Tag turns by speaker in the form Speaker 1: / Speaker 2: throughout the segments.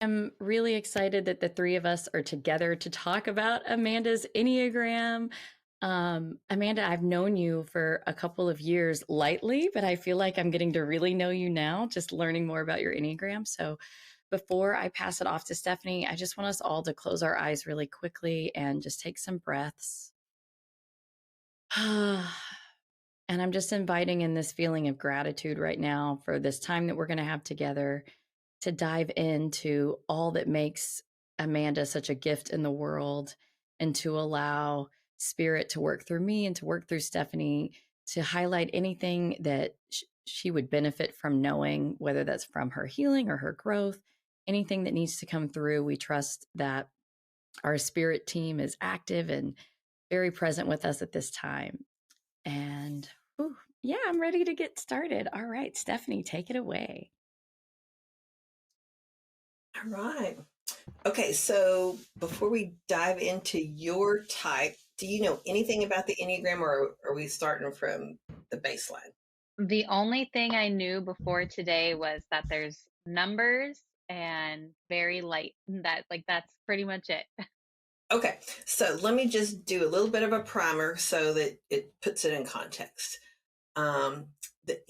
Speaker 1: I'm really excited that the three of us are together to talk about Amanda's Enneagram. Amanda, I've known you for a couple of years lightly, but I feel like I'm getting to really know you now, just learning more about your Enneagram. So before I pass it off to Stephanie, I just want us all to close our eyes really quickly and just take some breaths. And I'm just inviting in this feeling of gratitude right now for this time that we're going to have together to dive into all that makes Amanda such a gift in the world and to allow spirit to work through me and to work through Stephanie to highlight anything that she would benefit from knowing, whether that's from her healing or her growth, anything that needs to come through. We trust that our spirit team is active and very present with us at this time. And whew, yeah, I'm ready to get started. All right, Stephanie, take it away.
Speaker 2: All right. Okay, so before we dive into your type, do you know anything about the Enneagram, or are we starting from the baseline?
Speaker 3: The only thing I knew before today was that there's numbers and very light. That's pretty much it.
Speaker 2: Okay, so let me just do a little bit of a primer so that it puts it in context. The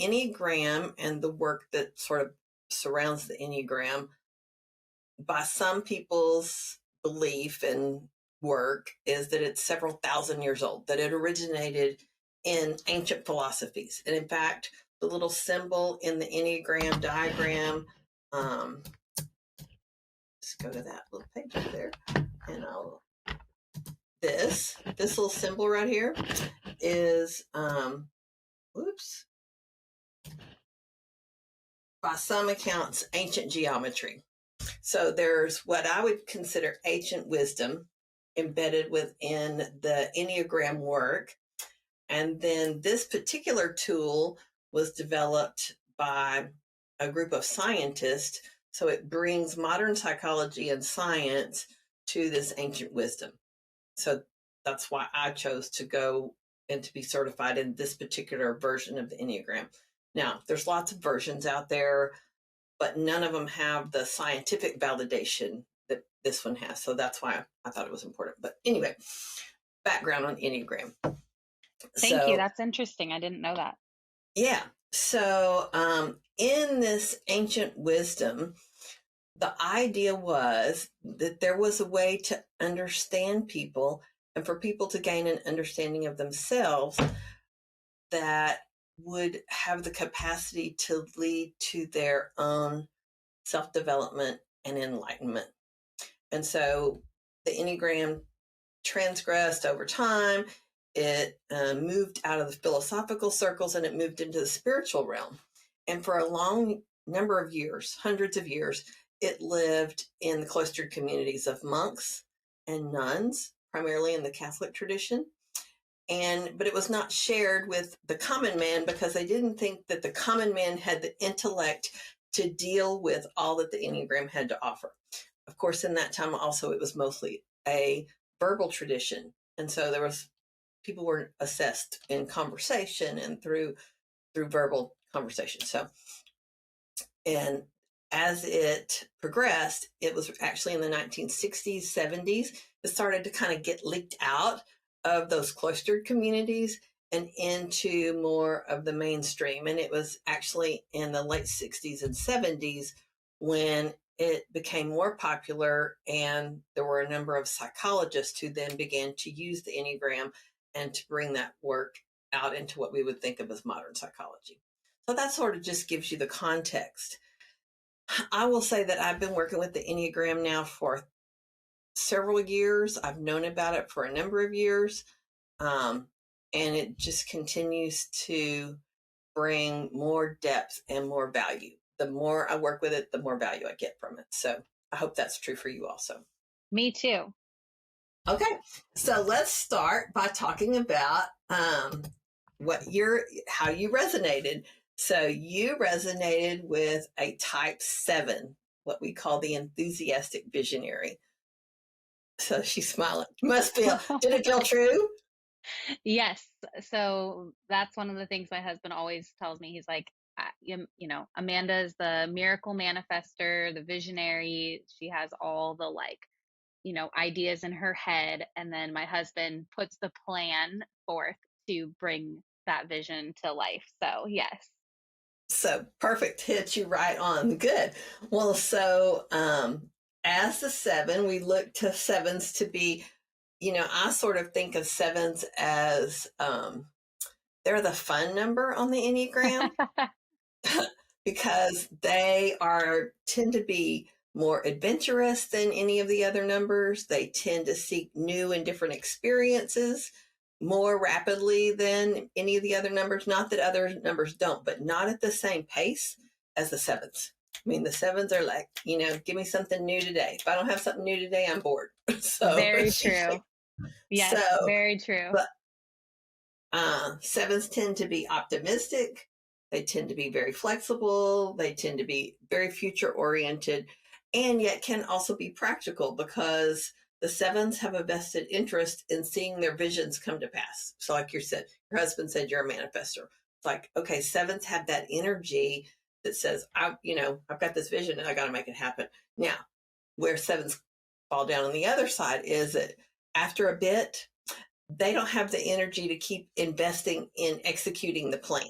Speaker 2: Enneagram and the work that sort of surrounds the Enneagram, by some people's belief and work, is that it's several thousand years old, that it originated in ancient philosophies. And in fact, the little symbol in the Enneagram diagram, just go to that little page up there, and this little symbol right here is, oops, by some accounts, ancient geometry. So there's what I would consider ancient wisdom embedded within the Enneagram work. And then this particular tool was developed by a group of scientists. So it brings modern psychology and science to this ancient wisdom. So that's why I chose to go and to be certified in this particular version of the Enneagram. Now, there's lots of versions out there, but none of them have the scientific validation that this one has. So that's why I thought it was important. But anyway, background on Enneagram.
Speaker 3: Thank you.
Speaker 2: So,
Speaker 3: That's interesting. I didn't know that.
Speaker 2: yeah. So, in this ancient wisdom, the idea was that there was a way to understand people and for people to gain an understanding of themselves that would have the capacity to lead to their own self-development and enlightenment. And so the Enneagram transgressed over time. It moved out of the philosophical circles and it moved into the spiritual realm. And for a long number of years, hundreds of years, it lived in the cloistered communities of monks and nuns, primarily in the Catholic tradition. But it was not shared with the common man because they didn't think that the common man had the intellect to deal with all that the Enneagram had to offer. Of course, in that time also, it was mostly a verbal tradition. And so people were assessed in conversation and through verbal conversation. So, and as it progressed, it was actually in the 1960s, 70s, it started to kind of get leaked out of those cloistered communities and into more of the mainstream. And it was actually in the late 60s and 70s when it became more popular, and there were a number of psychologists who then began to use the Enneagram and to bring that work out into what we would think of as modern psychology. So that sort of just gives you the context. I will say that I've been working with the Enneagram now for several years. I've known about it for a number of years. And it just continues to bring more depth and more value. The more I work with it, the more value I get from it. So I hope that's true for you also.
Speaker 3: Me too.
Speaker 2: Okay, so let's start by talking about how you resonated. So you resonated with a type 7, what we call the enthusiastic visionary. So she's smiling. Must feel, did it feel true?
Speaker 3: Yes. So that's one of the things my husband always tells me. He's like, Amanda is the miracle manifester, the visionary. She has all the ideas in her head. And then my husband puts the plan forth to bring that vision to life. So, yes.
Speaker 2: So perfect. Hit you right on. Good. Well, so as the seven, we look to sevens to be, I sort of think of sevens as they're the fun number on the Enneagram because they tend to be more adventurous than any of the other numbers. They tend to seek new and different experiences more rapidly than any of the other numbers. Not that other numbers don't, but not at the same pace as the sevens. I mean, the sevens are like, give me something new today. If I don't have something new today, I'm bored. So
Speaker 3: Very true. Yes,
Speaker 2: so,
Speaker 3: very true.
Speaker 2: but sevens tend to be optimistic. They tend to be very flexible. They tend to be very future oriented, and yet can also be practical because the sevens have a vested interest in seeing their visions come to pass. So like you said, your husband said you're a manifestor. It's like, okay, sevens have that energy that says, I've got this vision and I got to make it happen. Now, where sevens fall down on the other side is that after a bit, they don't have the energy to keep investing in executing the plan.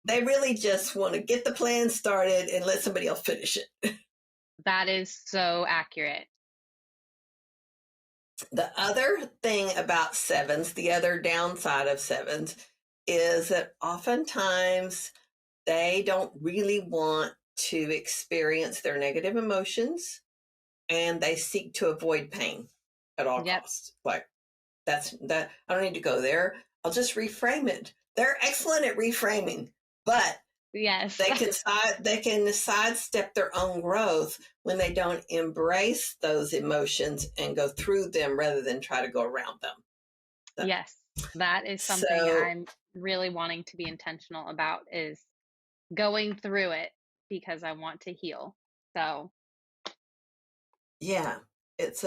Speaker 2: They really just want to get the plan started and let somebody else finish it.
Speaker 3: That is so accurate.
Speaker 2: The other thing about sevens, the other downside of sevens, is that oftentimes they don't really want to experience their negative emotions and they seek to avoid pain at all costs. Like, that I don't need to go there. I'll just reframe it. They're excellent at reframing, but
Speaker 3: yes,
Speaker 2: they can sidestep their own growth when they don't embrace those emotions and go through them rather than try to go around them. So,
Speaker 3: yes, that is something I'm really wanting to be intentional about, is going through it because I want to heal. So
Speaker 2: yeah, it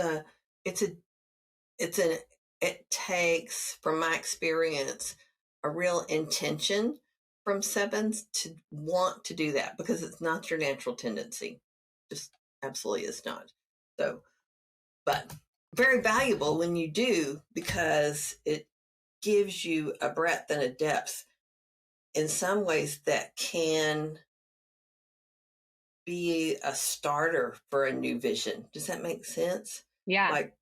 Speaker 2: takes, from my experience, a real intention from sevens to want to do that because it's not your natural tendency. Just absolutely is not. So, but very valuable when you do because it gives you a breadth and a depth in some ways that can be a starter for a new vision. Does that make sense?
Speaker 3: yeah,
Speaker 2: Like,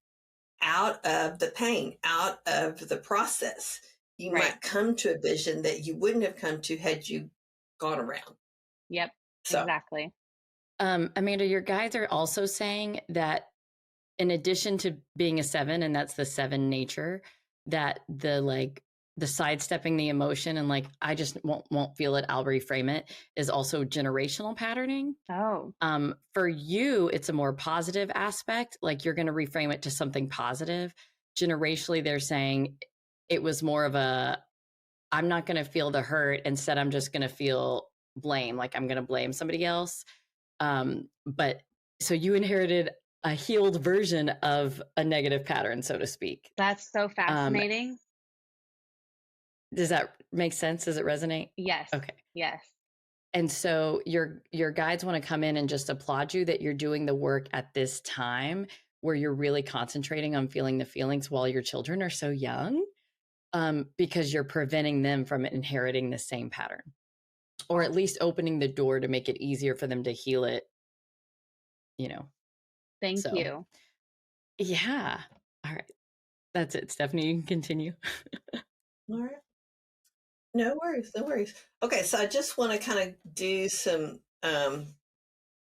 Speaker 2: out of the pain, out of the process, you
Speaker 3: right.
Speaker 2: might come to a vision that you wouldn't have come to had you gone around.
Speaker 3: Yep,
Speaker 2: So,
Speaker 3: exactly.
Speaker 1: Amanda, your guides are also saying that in addition to being a seven, and that's the seven nature, that the sidestepping the emotion and like, I just won't feel it, I'll reframe it, is also generational patterning.
Speaker 3: Oh,
Speaker 1: for you, it's a more positive aspect. Like, you're going to reframe it to something positive. Generationally, they're saying it was more of I'm not going to feel the hurt. Instead, I'm just going to feel blame. Like, I'm going to blame somebody else. But so you inherited a healed version of a negative pattern, so to speak.
Speaker 3: that's so fascinating.
Speaker 1: Does that make sense? Does it resonate?
Speaker 3: Yes.
Speaker 1: Okay.
Speaker 3: Yes.
Speaker 1: And so your guides want to come in and just applaud you that you're doing the work at this time where you're really concentrating on feeling the feelings while your children are so young, because you're preventing them from inheriting the same pattern, or at least opening the door to make it easier for them to heal it,
Speaker 3: Thank
Speaker 1: So,
Speaker 3: you.
Speaker 1: yeah. All right. That's it. Stephanie, you can continue.
Speaker 2: all right. No worries. No worries. Okay. So I just want to kind of do some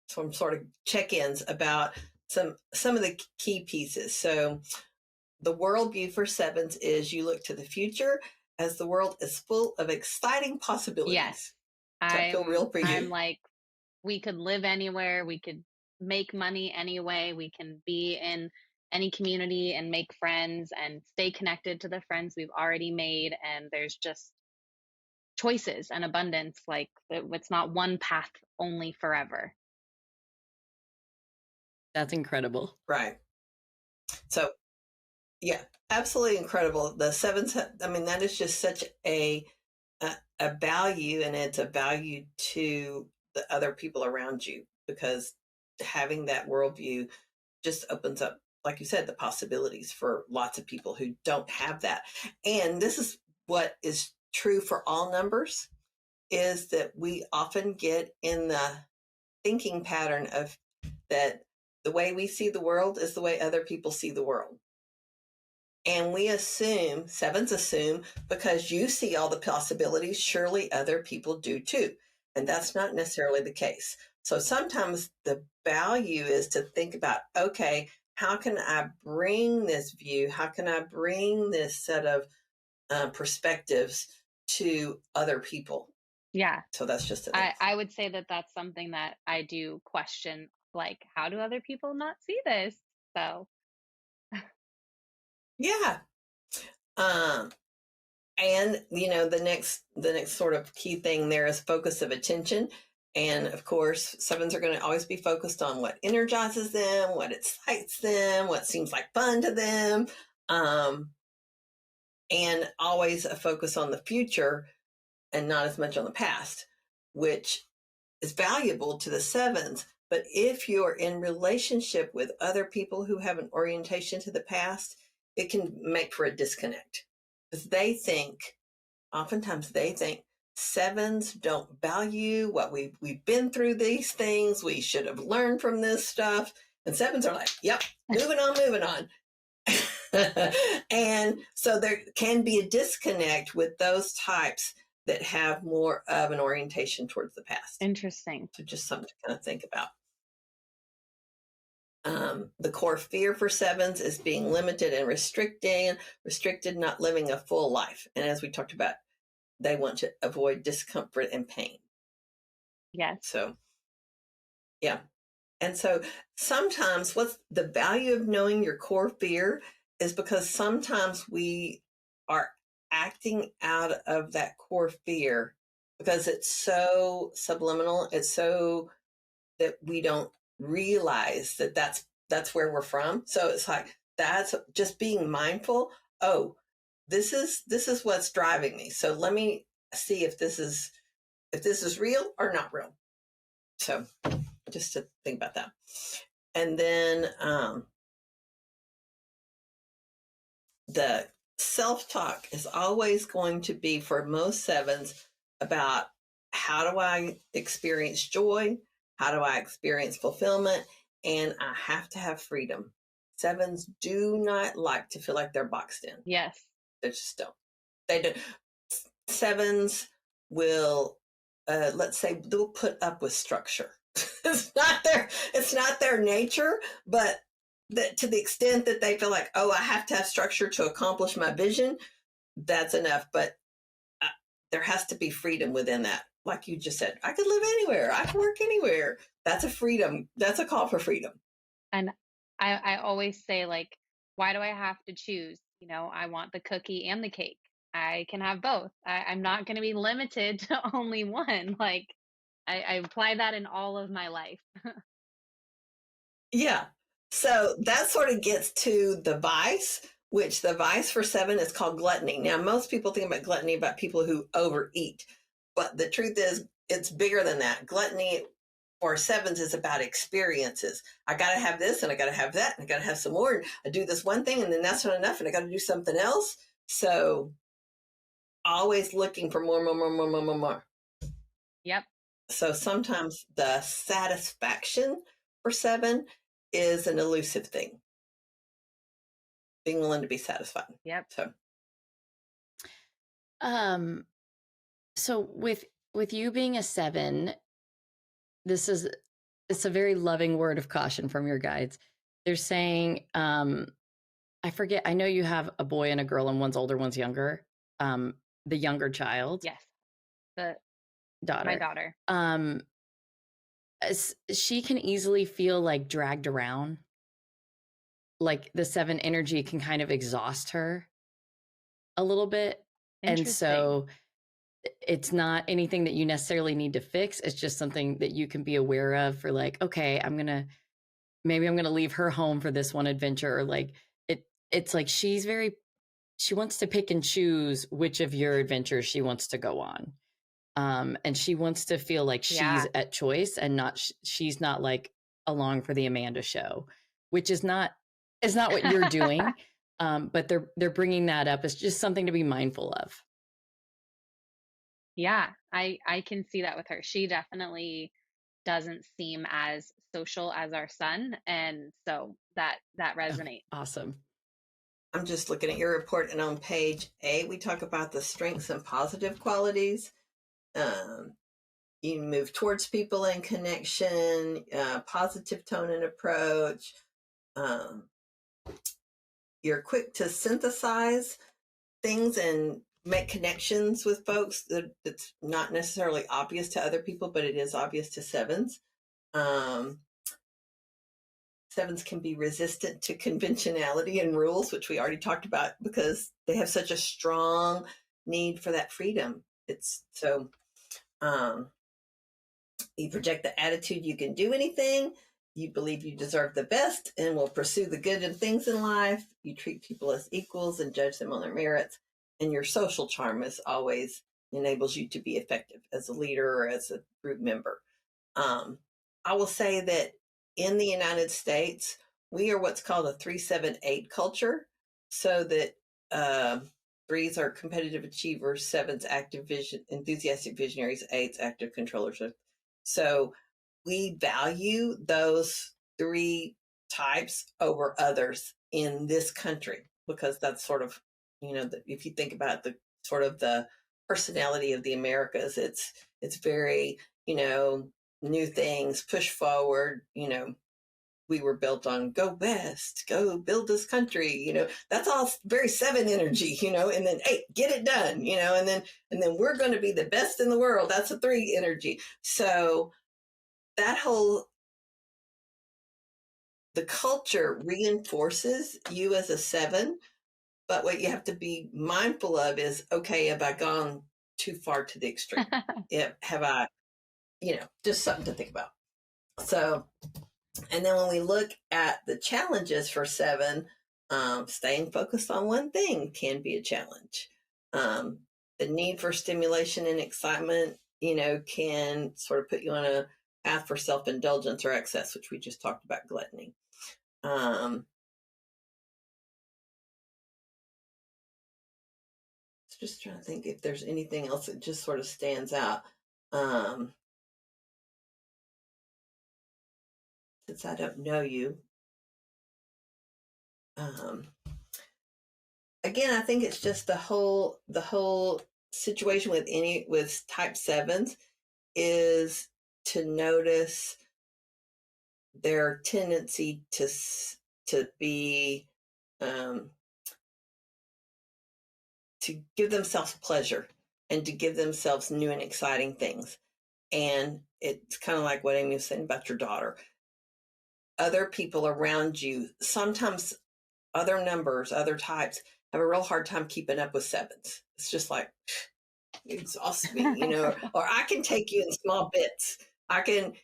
Speaker 2: sort of check-ins about some of the key pieces. So the worldview for sevens is you look to the future as the world is full of exciting possibilities.
Speaker 3: Yes.
Speaker 2: Does that feel real for you?
Speaker 3: I'm like, we could live anywhere, we could make money anyway, we can be in any community and make friends and stay connected to the friends we've already made, and there's just choices and abundance. Like, it's not one path only forever.
Speaker 1: That's incredible.
Speaker 2: Right. So, yeah, absolutely incredible. The sevens, that is just such a a value, and it's a value to the other people around you, because having that worldview just opens up, like you said, the possibilities for lots of people who don't have that. And this is what is true for all numbers, is that we often get in the thinking pattern of that the way we see the world is the way other people see the world. And we assume, sevens assume, because you see all the possibilities, surely other people do too. And that's not necessarily the case. So sometimes the value is to think about, okay, how can I bring this view? How can I bring this set of perspectives to other people?
Speaker 3: Yeah.
Speaker 2: So that's just
Speaker 3: I would say that that's something that I do question, like, how do other people not see this? So,
Speaker 2: yeah. Um, and the next sort of key thing there is focus of attention. And of course, sevens are going to always be focused on what energizes them, what excites them, what seems like fun to them, and always a focus on the future and not as much on the past, which is valuable to the sevens. But if you're in relationship with other people who have an orientation to the past, it can make for a disconnect, because oftentimes they think sevens don't value what we've been through these things. We should have learned from this stuff. And sevens are like, yep, moving on. And so there can be a disconnect with those types that have more of an orientation towards the past.
Speaker 3: interesting.
Speaker 2: So just something to kind of think about. The core fear for sevens is being limited and restricted, not living a full life. And as we talked about, they want to avoid discomfort and pain.
Speaker 3: Yes.
Speaker 2: So, yeah. And so sometimes what's the value of knowing your core fear is because sometimes we are acting out of that core fear because it's so subliminal. It's so that we don't realize that that's where we're from. So it's like, that's just being mindful. Oh, this is what's driving me. So let me see if this is real or not real. So just to think about that. And then the self-talk is always going to be, for most sevens, about how do I experience joy? How do I experience fulfillment? And I have to have freedom. Sevens do not like to feel like they're boxed in.
Speaker 3: Yes.
Speaker 2: They just don't. They do. Sevens will, let's say, they'll put up with structure. It's not their nature, but that to the extent that they feel like, oh, I have to have structure to accomplish my vision, that's enough. But there has to be freedom within that. Like you just said, I could live anywhere. I can work anywhere. That's a freedom. That's a call for freedom.
Speaker 3: And I always say, like, why do I have to choose? I want the cookie and the cake. I can have both. I'm not going to be limited to only one. Like, I apply that in all of my life.
Speaker 2: Yeah. So that sort of gets to the vice, which the vice for seven is called gluttony. Now, most people think about gluttony about people who overeat, but the truth is it's bigger than that. Gluttony for sevens is about experiences. I got to have this and I got to have that and I got to have some more. And I do this one thing and then that's not enough and I got to do something else. So always looking for more.
Speaker 3: Yep.
Speaker 2: So sometimes the satisfaction for seven is an elusive thing. Being willing to be satisfied.
Speaker 3: Yep.
Speaker 1: So with you being a seven, it's a very loving word of caution from your guides. They're saying, I forget, I know you have a boy and a girl and one's older, one's younger. The younger child.
Speaker 3: Yes. My daughter.
Speaker 1: She can easily feel like dragged around. Like the seven energy can kind of exhaust her a little bit. And so it's not anything that you necessarily need to fix. It's just something that you can be aware of for, like, okay, maybe I'm going to leave her home for this one adventure. Or like, it's like, she wants to pick and choose which of your adventures she wants to go on. And she wants to feel like she's at choice and not she's not like along for the Amanda show, which is not what you're doing. But they're bringing that up as just something to be mindful of.
Speaker 3: Yeah, I can see that with her. She definitely doesn't seem as social as our son, and so that resonates.
Speaker 1: Awesome.
Speaker 2: I'm just looking at your report, and on page 8, we talk about the strengths and positive qualities. You move towards people and connection, positive tone and approach. You're quick to synthesize things and make connections with folks that's not necessarily obvious to other people, but it is obvious to sevens. Sevens can be resistant to conventionality and rules, which we already talked about, because they have such a strong need for that freedom. It's so you project the attitude you can do anything. You believe you deserve the best and will pursue the good in things in life. You treat people as equals and judge them on their merits. And your social charm is always enables you to be effective as a leader or as a group member. I will say that in the United States, we are what's called a 3-7-8 culture. So that 3s are competitive achievers, 7s active vision, enthusiastic visionaries, 8s active controllers. So we value those 3 types over others in this country, because that's sort of, if you think about the sort of the personality of the Americas, it's very, new things, push forward, we were built on go west, go build this country, that's all very 7 energy, and then 8, get it done, and then we're going to be the best in the world. That's a 3 energy. So that the culture reinforces you as a 7, but what you have to be mindful of is, okay, have I gone too far to the extreme? Have I, just something to think about. So, and then when we look at the challenges for 7, staying focused on one thing can be a challenge. The need for stimulation and excitement, can sort of put you on a path for self-indulgence or excess, which we just talked about, gluttony. Just trying to think if there's anything else that just sort of stands out. Since I don't know you. Again, I think it's just the whole situation with type 7s is to notice their tendency to be to give themselves pleasure and to give themselves new and exciting things. And it's kind of like what Amy was saying about your daughter. Other people around you, sometimes other numbers, other types, have a real hard time keeping up with 7s. It's just like, it exhausts me, or I can take you in small bits. I can,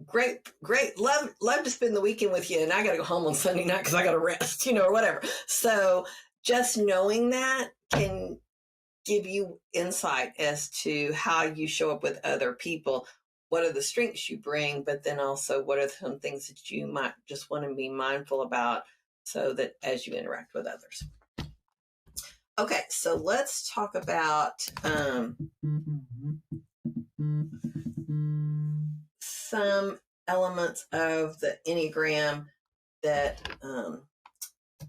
Speaker 2: great, love to spend the weekend with you, and I got to go home on Sunday night because I got to rest, or whatever. So just knowing that can give you insight as to how you show up with other people. What are the strengths you bring, but then also what are some things that you might just want to be mindful about so that as you interact with others. Okay, so let's talk about some elements of the Enneagram that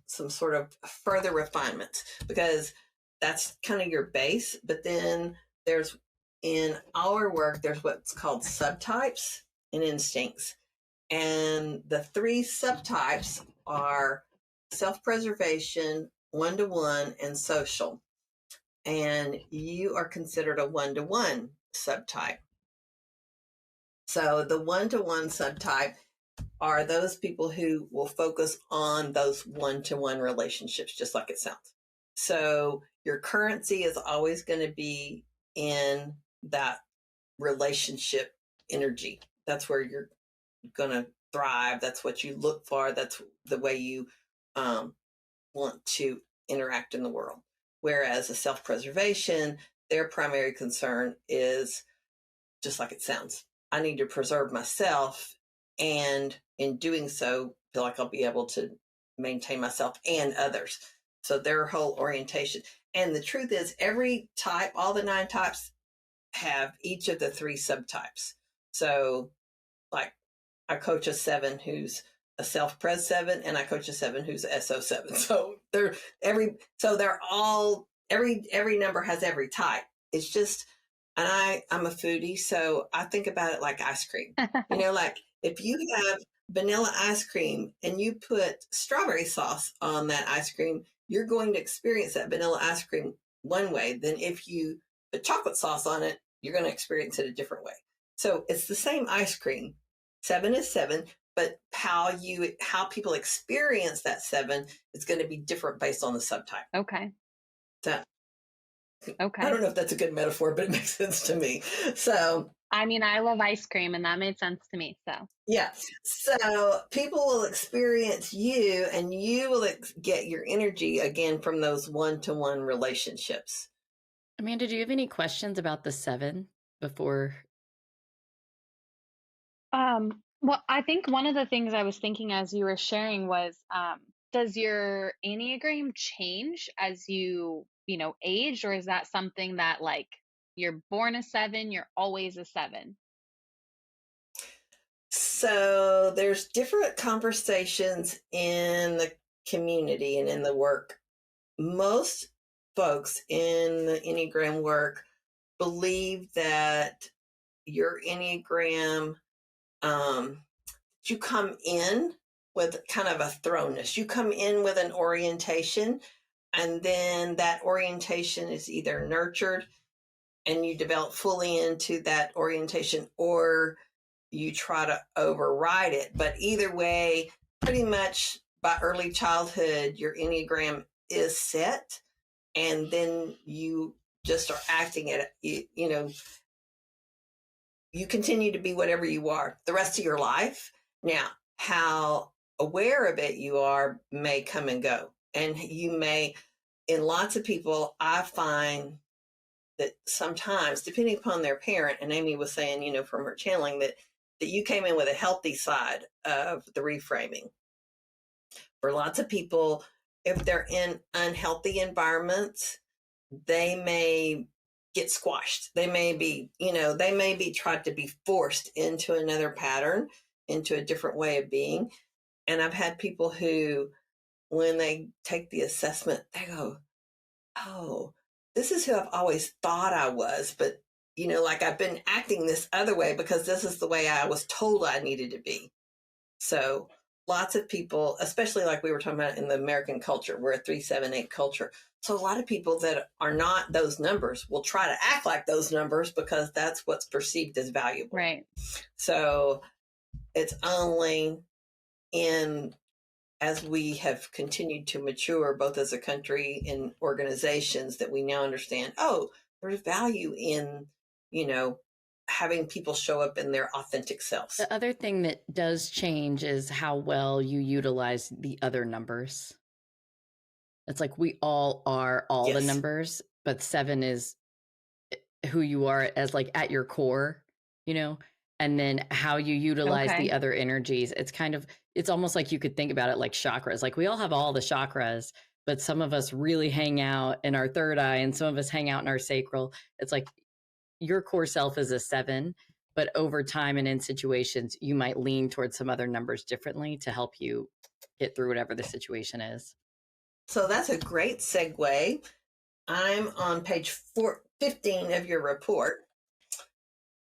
Speaker 2: some sort of further refinements, because that's kind of your base. But then in our work, there's what's called subtypes and instincts. And the 3 subtypes are self-preservation, one-to-one, and social. And you are considered a one-to-one subtype. So the one-to-one subtype are those people who will focus on those one-to-one relationships, just like it sounds. So your currency is always going to be in that relationship energy. That's where you're going to thrive. That's what you look for. That's the way you want to interact in the world. Whereas a self-preservation, their primary concern is just like it sounds. I need to preserve myself, and in doing so, feel like I'll be able to maintain myself and others. So their whole orientation. And the truth is, every type, all the 9 types, have each of the 3 subtypes. So, like, I coach a 7 who's a self-pres 7, and I coach a 7 who's a SO7. So they're all every number has every type. It's just, and I'm a foodie, so I think about it like ice cream. Like if you have vanilla ice cream and you put strawberry sauce on that ice cream, you're going to experience that vanilla ice cream one way. Then if you put chocolate sauce on it, you're going to experience it a different way. So it's the same ice cream. 7 is 7, but how people experience that 7 is going to be different based on the subtype.
Speaker 3: Okay.
Speaker 2: So,
Speaker 3: okay.
Speaker 2: I don't know if that's a good metaphor, but it makes sense to me. So,
Speaker 3: I mean, I love ice cream, and that made sense to me. So,
Speaker 2: yeah. So people will experience you, and you will get your energy again from those one-to-one relationships.
Speaker 1: Amanda, do you have any questions about the 7 before?
Speaker 3: Well, I think one of the things I was thinking as you were sharing was, does your enneagram change as you age, or is that something that, like, you're born a 7, you're always a 7?
Speaker 2: So there's different conversations in the community and in the work. Most folks in the Enneagram work believe that your Enneagram, you come in with kind of a thrownness. You come in with an orientation, and then that orientation is either nurtured and you develop fully into that orientation, or you try to override it. But either way, pretty much by early childhood, your Enneagram is set, and then you just are acting it. You continue to be whatever you are the rest of your life. Now, how aware of it you are may come and go. And you may, in lots of people, I find that sometimes, depending upon their parent, and Amy was saying, from her channeling, that you came in with a healthy side of the reframing. For lots of people, if they're in unhealthy environments, they may get squashed. They may be tried to be forced into another pattern, into a different way of being. And I've had people who, when they take the assessment, they go, oh, this is who I've always thought I was, but like I've been acting this other way because this is the way I was told I needed to be. So lots of people, especially like we were talking about in the American culture, we're a 3-7-8 culture. So a lot of people that are not those numbers will try to act like those numbers because that's what's perceived as valuable.
Speaker 3: Right.
Speaker 2: So it's only as we have continued to mature, both as a country and organizations, that we now understand, there's value in, having people show up in their authentic selves.
Speaker 1: The other thing that does change is how well you utilize the other numbers. It's like we all are all the numbers, but 7 is who you are as like at your core, and then how you utilize the other energies. It's almost like you could think about it like chakras. Like we all have all the chakras, but some of us really hang out in our third eye and some of us hang out in our sacral. It's like your core self is a 7, but over time and in situations, you might lean towards some other numbers differently to help you get through whatever the situation is.
Speaker 2: So that's a great segue. I'm on page 15 of your report,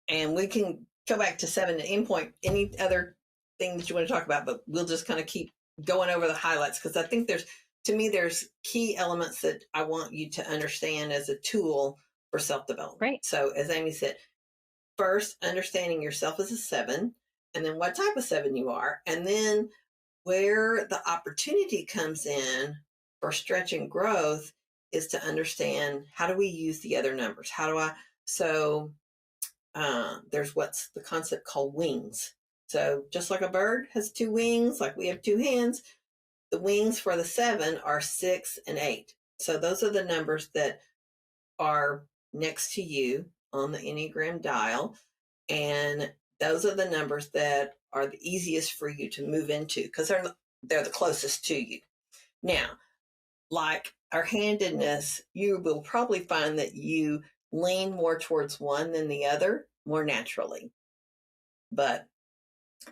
Speaker 2: and we can go back to 7 to endpoint. Any other thing that you want to talk about, but we'll just kind of keep going over the highlights, because I think there's key elements that I want you to understand as a tool for self-development.
Speaker 3: Right.
Speaker 2: So as Amy said, first, understanding yourself as a 7, and then what type of 7 you are, and then where the opportunity comes in for stretch and growth is to understand, how do we use the other numbers? There's what's the concept called wings. So just like a bird has 2 wings, like we have 2 hands, the wings for the 7 are 6 and 8. So those are the numbers that are next to you on the Enneagram dial. And those are the numbers that are the easiest for you to move into because they're the closest to you. Now, like our handedness, you will probably find that you lean more towards one than the other more naturally. But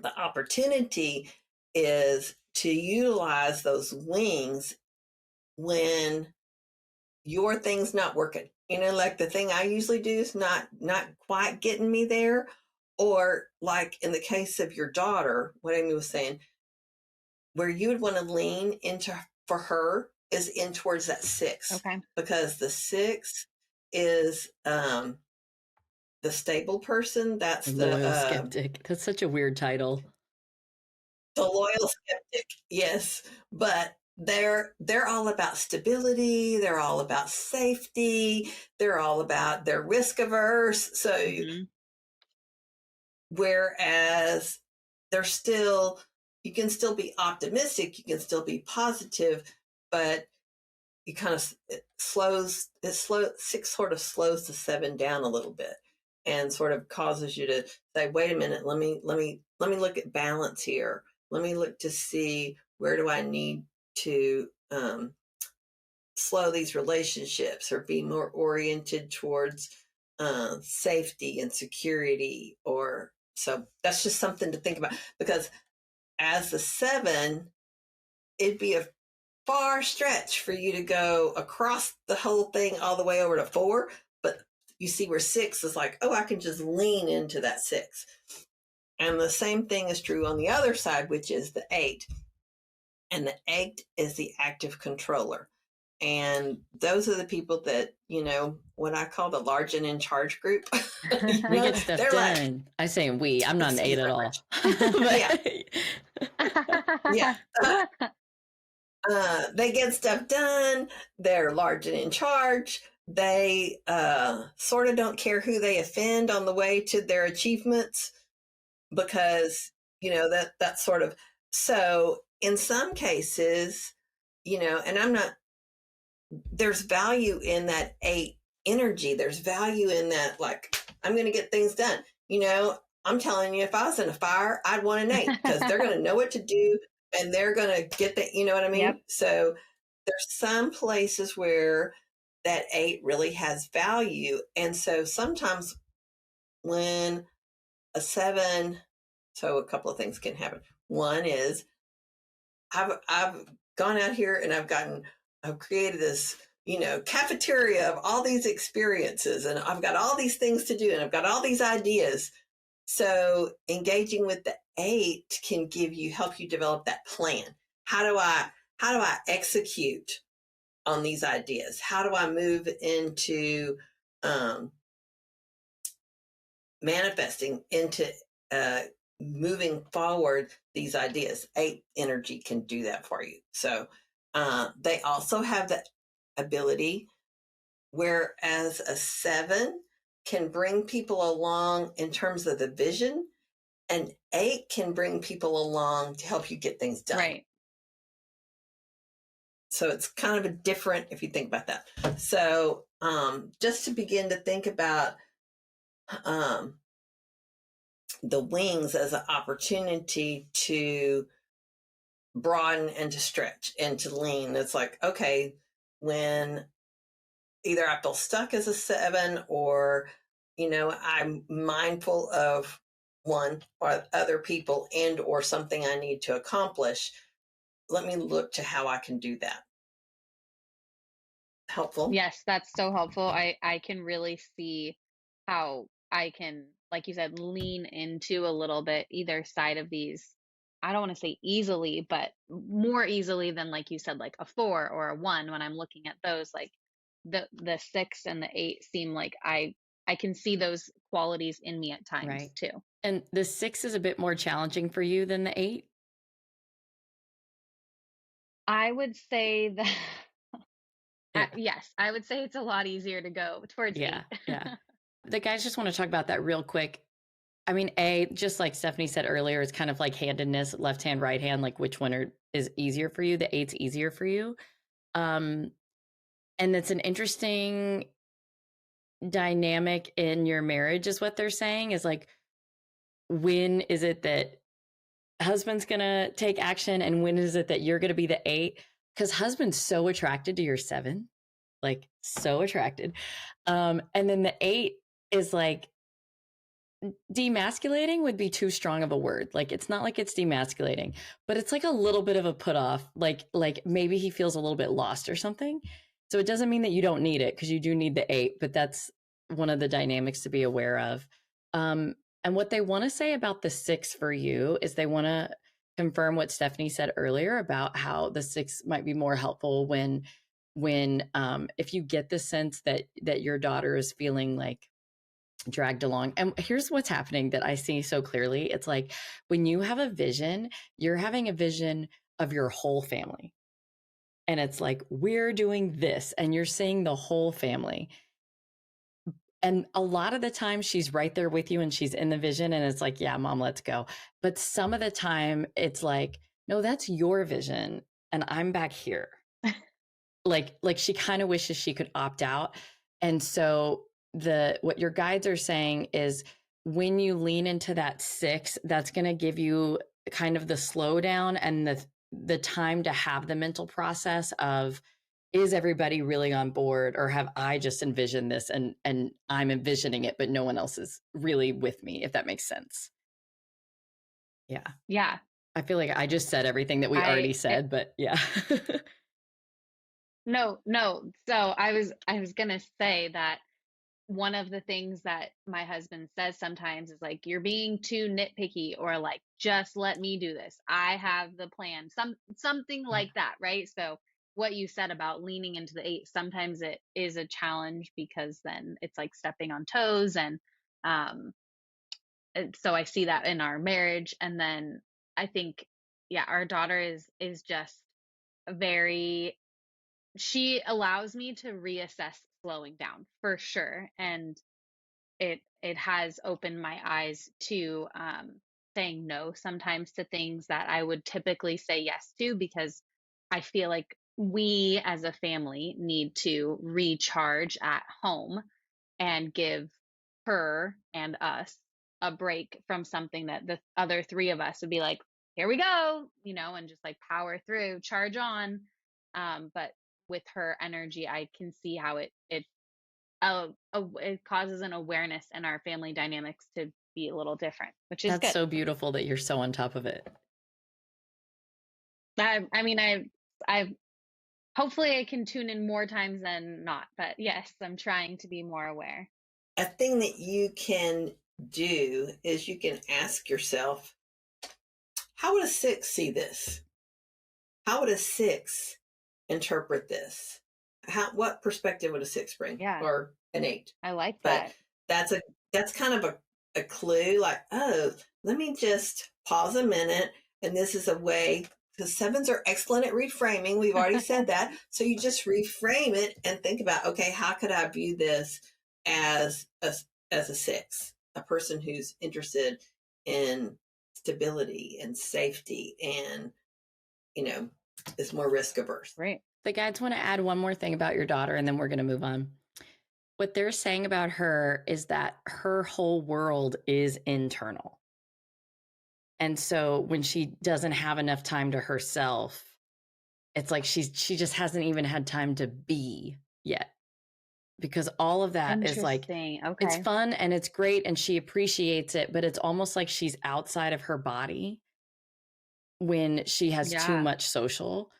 Speaker 2: the opportunity is to utilize those wings when your thing's not working. You know, like the thing I usually do is not quite getting me there. Or like in the case of your daughter, what Amy was saying, where you would want to lean into for her is in towards that 6.
Speaker 3: Okay.
Speaker 2: Because the 6 is the stable person. That's
Speaker 1: The
Speaker 2: the
Speaker 1: loyal skeptic. That's such a weird title.
Speaker 2: The loyal skeptic, yes. But they're all about stability. They're all about safety. They're all about they're risk averse. So whereas they're still, you can still be optimistic, you can still be positive, but you kind of slows 6 sort of slows the 7 down a little bit and sort of causes you to say, wait a minute, let me look at balance here. Let me look to see where do I need to slow these relationships or be more oriented towards safety and security. Or so that's just something to think about, because as the 7, it'd be a far stretch for you to go across the whole thing all the way over to 4. But you see where 6 is like, oh, I can just lean into that 6. And the same thing is true on the other side, which is the 8. And the 8 is the active controller. And those are the people that, you know, what I call the large and in charge group.
Speaker 1: We get stuff done. Like, I say we. I'm not an 8 at all.
Speaker 2: Yeah. They get stuff done. They're large and in charge. They sort of don't care who they offend on the way to their achievements, because, you know, that's sort of, so in some cases, you know, and there's value in that 8 energy. There's value in that, like, I'm going to get things done. You know, I'm telling you, if I was in a fire, I'd want an 8 because they're going to know what to do and they're going to get the, you know what I mean? Yep. So there's some places where that 8 really has value. And so sometimes when a 7, so a couple of things can happen. One is I've gone out here and I've created this, you know, cafeteria of all these experiences, and I've got all these things to do, and I've got all these ideas. So engaging with the 8 can help you develop that plan. How do I execute on these ideas? How do I move into manifesting into moving forward these ideas? 8 energy can do that for you. So they also have the ability, whereas a 7 can bring people along in terms of the vision, and 8 can bring people along to help you get things done.
Speaker 3: Right.
Speaker 2: So it's kind of a different, if you think about that. So just to begin to think about the wings as an opportunity to broaden and to stretch and to lean. It's like, okay, when either I feel stuck as a 7, or, you know, I'm mindful of one or other people and or something I need to accomplish, let me look to how I can do that. Helpful?
Speaker 3: Yes, that's so helpful. I can really see how I can, like you said, lean into a little bit either side of these. I don't want to say easily, but more easily than, like you said, like a 4 or a 1. When I'm looking at those, like the 6 and the 8 seem like I can see those qualities in me at times, right, too.
Speaker 1: And the 6 is a bit more challenging for you than the 8?
Speaker 3: I would say that yes, I would say it's a lot easier to go towards 8.
Speaker 1: Yeah. The guys just want to talk about that real quick. I mean, just like Stephanie said earlier, it's kind of like handedness, left hand, right hand, like which one is easier for you. The 8's easier for you. And it's an interesting dynamic in your marriage is what they're saying, is like, when is it that husband's gonna take action and when is it that you're gonna be the 8? Because husband's so attracted to your 7, like so attracted. And then the 8 is like, demasculating would be too strong of a word. Like, it's not like it's demasculating, but it's like a little bit of a put off. Like maybe he feels a little bit lost or something. So it doesn't mean that you don't need it, because you do need the 8, but that's one of the dynamics to be aware of. And what they want to say about the 6 for you is they want to confirm what Stephanie said earlier about how the 6 might be more helpful when if you get the sense that your daughter is feeling like dragged along. And here's what's happening that I see so clearly. It's like, when you have a vision, you're having a vision of your whole family. And it's like, we're doing this, and you're seeing the whole family. And a lot of the time she's right there with you and she's in the vision and it's like, yeah, mom, let's go. But some of the time it's like, no, that's your vision and I'm back here. like she kind of wishes she could opt out. And so what your guides are saying is, when you lean into that 6, that's going to give you kind of the slowdown and the time to have the mental process of, is everybody really on board, or have I just envisioned this and I'm envisioning it, but no one else is really with me, if that makes sense. Yeah.
Speaker 3: Yeah.
Speaker 1: I feel like I just said everything that we already said, but yeah.
Speaker 3: No. So I was going to say that one of the things that my husband says sometimes is like, you're being too nitpicky, or like, just let me do this. I have the plan. Something like that, right? So what you said about leaning into the 8, sometimes it is a challenge, because then it's like stepping on toes. And so I see that in our marriage. And then I think, yeah, our daughter is just she allows me to reassess slowing down, for sure. And it has opened my eyes to saying no sometimes to things that I would typically say yes to, because I feel like we as a family need to recharge at home and give her and us a break from something that the other 3 of us would be like, here we go, and just like power through, charge on. But with her energy, I can see how it causes an awareness in our family dynamics to be a little different, which is
Speaker 1: That's
Speaker 3: good.
Speaker 1: so beautiful that you're so on top of it.
Speaker 3: I mean, I've hopefully I can tune in more times than not, but yes, I'm trying to be more aware.
Speaker 2: A thing that you can do is you can ask yourself, how would a 6 see this? How would a 6 interpret this? What perspective would a 6 bring?
Speaker 3: Yeah.
Speaker 2: Or an 8?
Speaker 3: I like
Speaker 2: But
Speaker 3: that.
Speaker 2: that's kind of a clue, like, oh, let me just pause a minute. And this is a way, because 7s are excellent at reframing. We've already said that. So you just reframe it and think about, okay, how could I view this as a 6, a person who's interested in stability and safety and, is more risk averse.
Speaker 3: Right.
Speaker 1: The guides want to add one more thing about your daughter, and then we're going to move on. What they're saying about her is that her whole world is internal. And so when she doesn't have enough time to herself, it's like she just hasn't even had time to be yet. Because all of that is like,
Speaker 3: okay,
Speaker 1: it's fun and it's great and she appreciates it, but it's almost like she's outside of her body when she has too much social.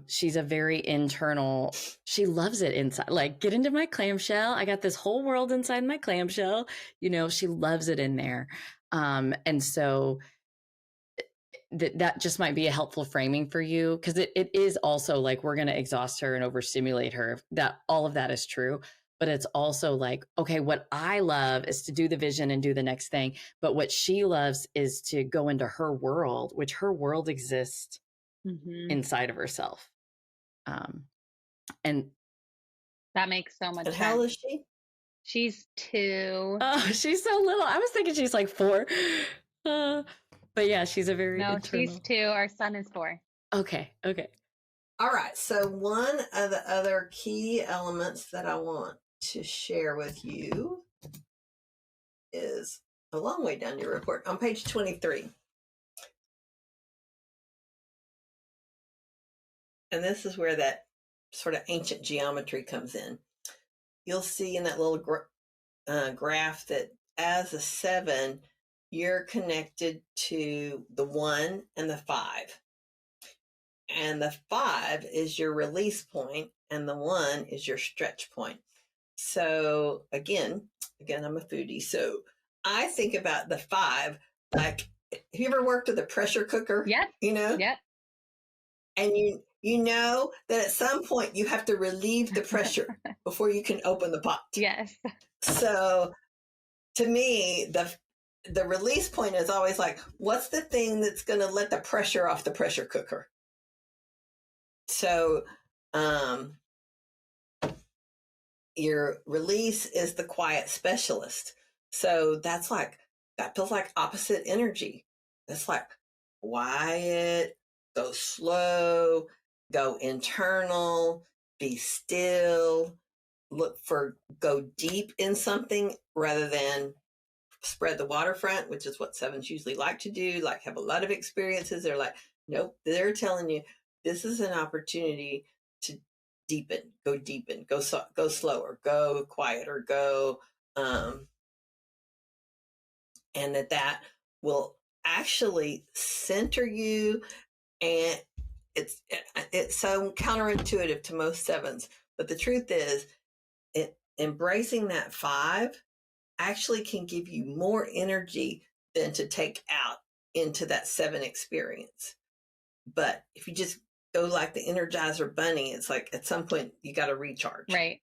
Speaker 1: She's a very internal, she loves it inside, like, get into my clamshell. I got this whole world inside my clamshell. She loves it in there. And so that just might be a helpful framing for you, because it is also like, we're going to exhaust her and overstimulate her. That all of that is true. But it's also like, okay, what I love is to do the vision and do the next thing. But what she loves is to go into her world, which her world exists inside of herself. And
Speaker 3: that makes so much sense.
Speaker 2: How old is she?
Speaker 3: She's 2.
Speaker 1: Oh, she's so little. I was thinking she's like 4. But yeah, she's a very internal.
Speaker 3: She's 2. Our son is 4.
Speaker 1: Okay.
Speaker 2: All right. So one of the other key elements that I want to share with you is a long way down your report on page 23. And this is where that sort of ancient geometry comes in. You'll see in that little graph that as a 7, you're connected to the 1 and the 5. And the 5 is your release point, and the 1 is your stretch point. So again, I'm a foodie. So I think about the 5, like, have you ever worked with a pressure cooker?
Speaker 3: Yep.
Speaker 2: You know?
Speaker 3: Yep.
Speaker 2: And you know that at some point you have to relieve the pressure before you can open the pot.
Speaker 3: Yes.
Speaker 2: So to me, the release point is always like, what's the thing that's going to let the pressure off the pressure cooker? So your release is the quiet specialist. So that feels like opposite energy. It's like quiet, go slow, go internal, be still, go deep in something rather than spread the waterfront, which is what 7s usually like to do, like have a lot of experiences. They're like, nope, they're telling you this is an opportunity to deepen, go slower, go quieter, go, and that will actually center you. And it's so counterintuitive to most 7s, but the truth is, embracing that 5 actually can give you more energy than to take out into that 7 experience. But if you just go like the Energizer Bunny, it's like at some point you got to recharge.
Speaker 3: Right.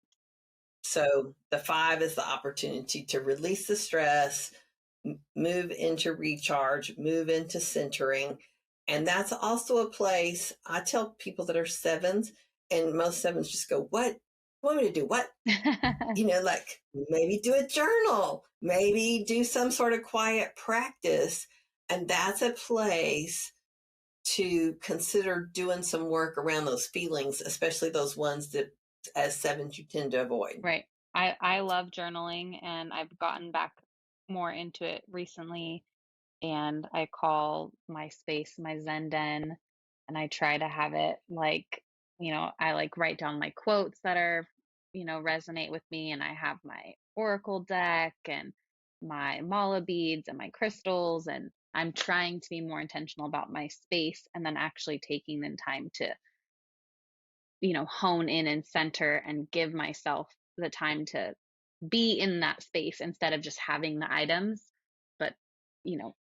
Speaker 2: So the 5 is the opportunity to release the stress, move into recharge, move into centering. And that's also a place I tell people that are 7s, and most 7s just go, what? You want me to do what? Like maybe do a journal, maybe do some sort of quiet practice. And that's a place to consider doing some work around those feelings, especially those ones that as 7s you tend to avoid.
Speaker 3: Right. I love journaling, and I've gotten back more into it recently, and I call my space my Zen den, and I try to have it like, I like write down my quotes that are, resonate with me, and I have my oracle deck and my mala beads and my crystals, and I'm trying to be more intentional about my space, and then actually taking the time to, hone in and center and give myself the time to be in that space instead of just having the items, but,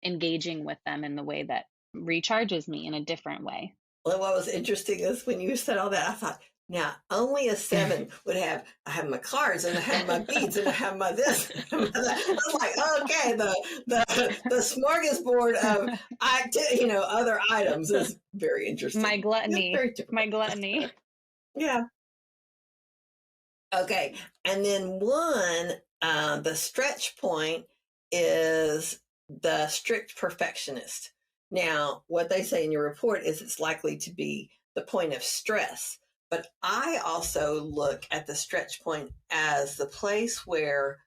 Speaker 3: engaging with them in the way that recharges me in a different way.
Speaker 2: Well, what was interesting is when you said all that, I thought, now only a 7 would have, I have my cards and I have my beads and I have my this. I was like, okay, the smorgasbord of other items is very interesting.
Speaker 3: My gluttony.
Speaker 2: Very typical.
Speaker 3: My gluttony.
Speaker 2: Yeah. Okay. And then 1, the stretch point is the strict perfectionist. Now, what they say in your report is it's likely to be the point of stress. But I also look at the stretch point as the place where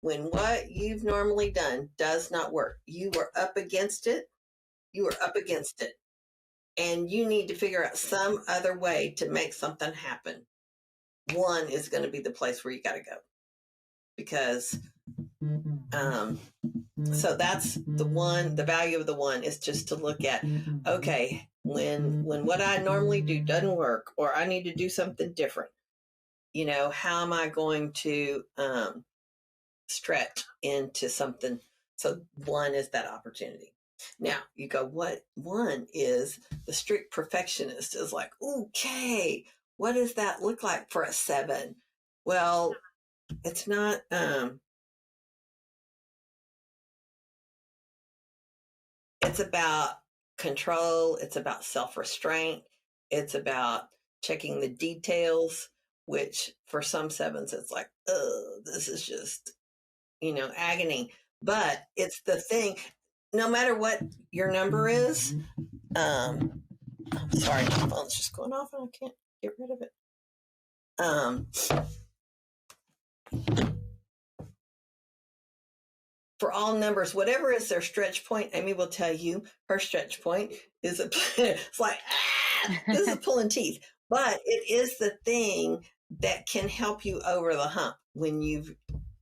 Speaker 2: when what you've normally done does not work, you are up against it. And you need to figure out some other way to make something happen. 1 is going to be the place where you got to go. Because so that's the value of the 1 is just to look at, okay, when what I normally do doesn't work, or I need to do something different, how am I going to stretch into something? So 1 is that opportunity. Now you go, what 1 is the strict perfectionist is like, okay, what does that look like for a 7? Well, it's not, it's about control. It's about self-restraint. It's about checking the details, which for some 7s, it's like, oh, this is just, agony. But it's the thing, no matter what your number is, I'm sorry, my phone's just going off and I can't get rid of it. For all numbers, whatever is their stretch point, Amy will tell you her stretch point is it's like, this is pulling teeth. But it is the thing that can help you over the hump when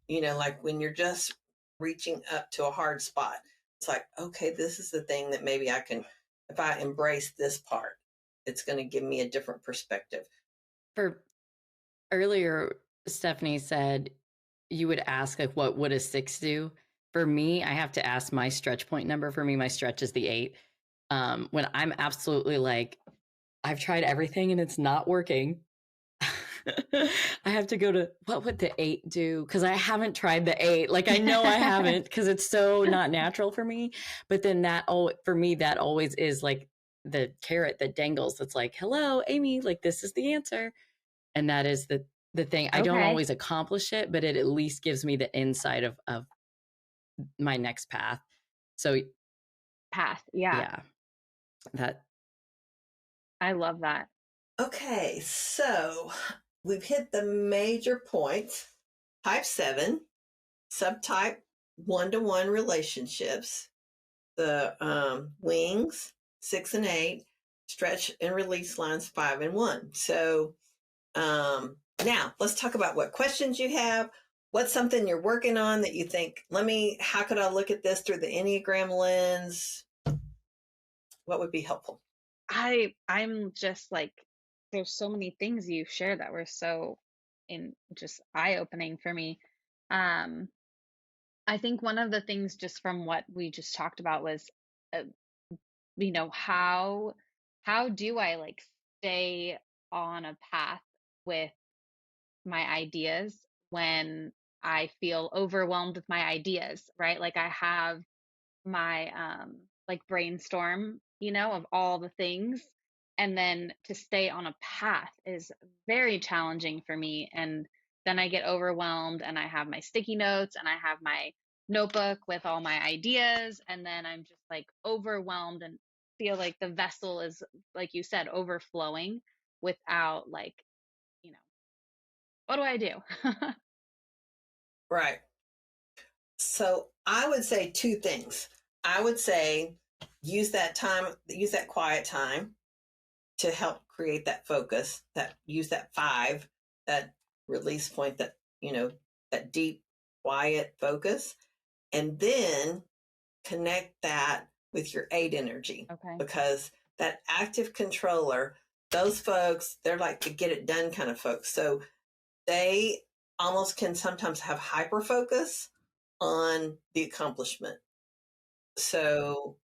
Speaker 2: like when you're just reaching up to a hard spot. It's like, okay, this is the thing that maybe I can, if I embrace this part, it's going to give me a different perspective.
Speaker 1: For earlier, Stephanie said you would ask, like, what would a 6 do? For me, I have to ask my stretch point number. For me, my stretch is the 8. When I'm absolutely like, I've tried everything and it's not working, I have to go to, what would the 8 do? Because I haven't tried the 8. Like, I know I haven't, because it's so not natural for me. But then for me, that always is like the carrot that dangles. That's like, hello, Amy, like, this is the answer. And that is the thing. I don't always accomplish it, but it at least gives me the insight of my next path. So yeah, that
Speaker 3: I love that.
Speaker 2: Okay, so we've hit the major points. Type 7, subtype 1-to-1 relationships, the wings 6 and 8, stretch and release lines 5 and 1. So now let's talk about what questions you have. What's something you're working on that you think, how could I look at this through the Enneagram lens? What would be helpful?
Speaker 3: I'm just like, there's so many things you shared that were so just eye-opening for me. I think one of the things just from what we just talked about was, how do I like stay on a path with my ideas when I feel overwhelmed with my ideas, right? Like I have my like brainstorm, of all the things. And then to stay on a path is very challenging for me. And then I get overwhelmed and I have my sticky notes and I have my notebook with all my ideas. And then I'm just like overwhelmed and feel like the vessel is, like you said, overflowing without like, what do I do?
Speaker 2: Right. So I would say 2 things. I would say use that quiet time to help create that focus, use that 5, that release point, that deep, quiet focus, and then connect that with your 8 energy.
Speaker 3: Okay.
Speaker 2: Because that active controller, those folks, they're like the get it done kind of folks. So they almost can sometimes have hyper focus on the accomplishment. So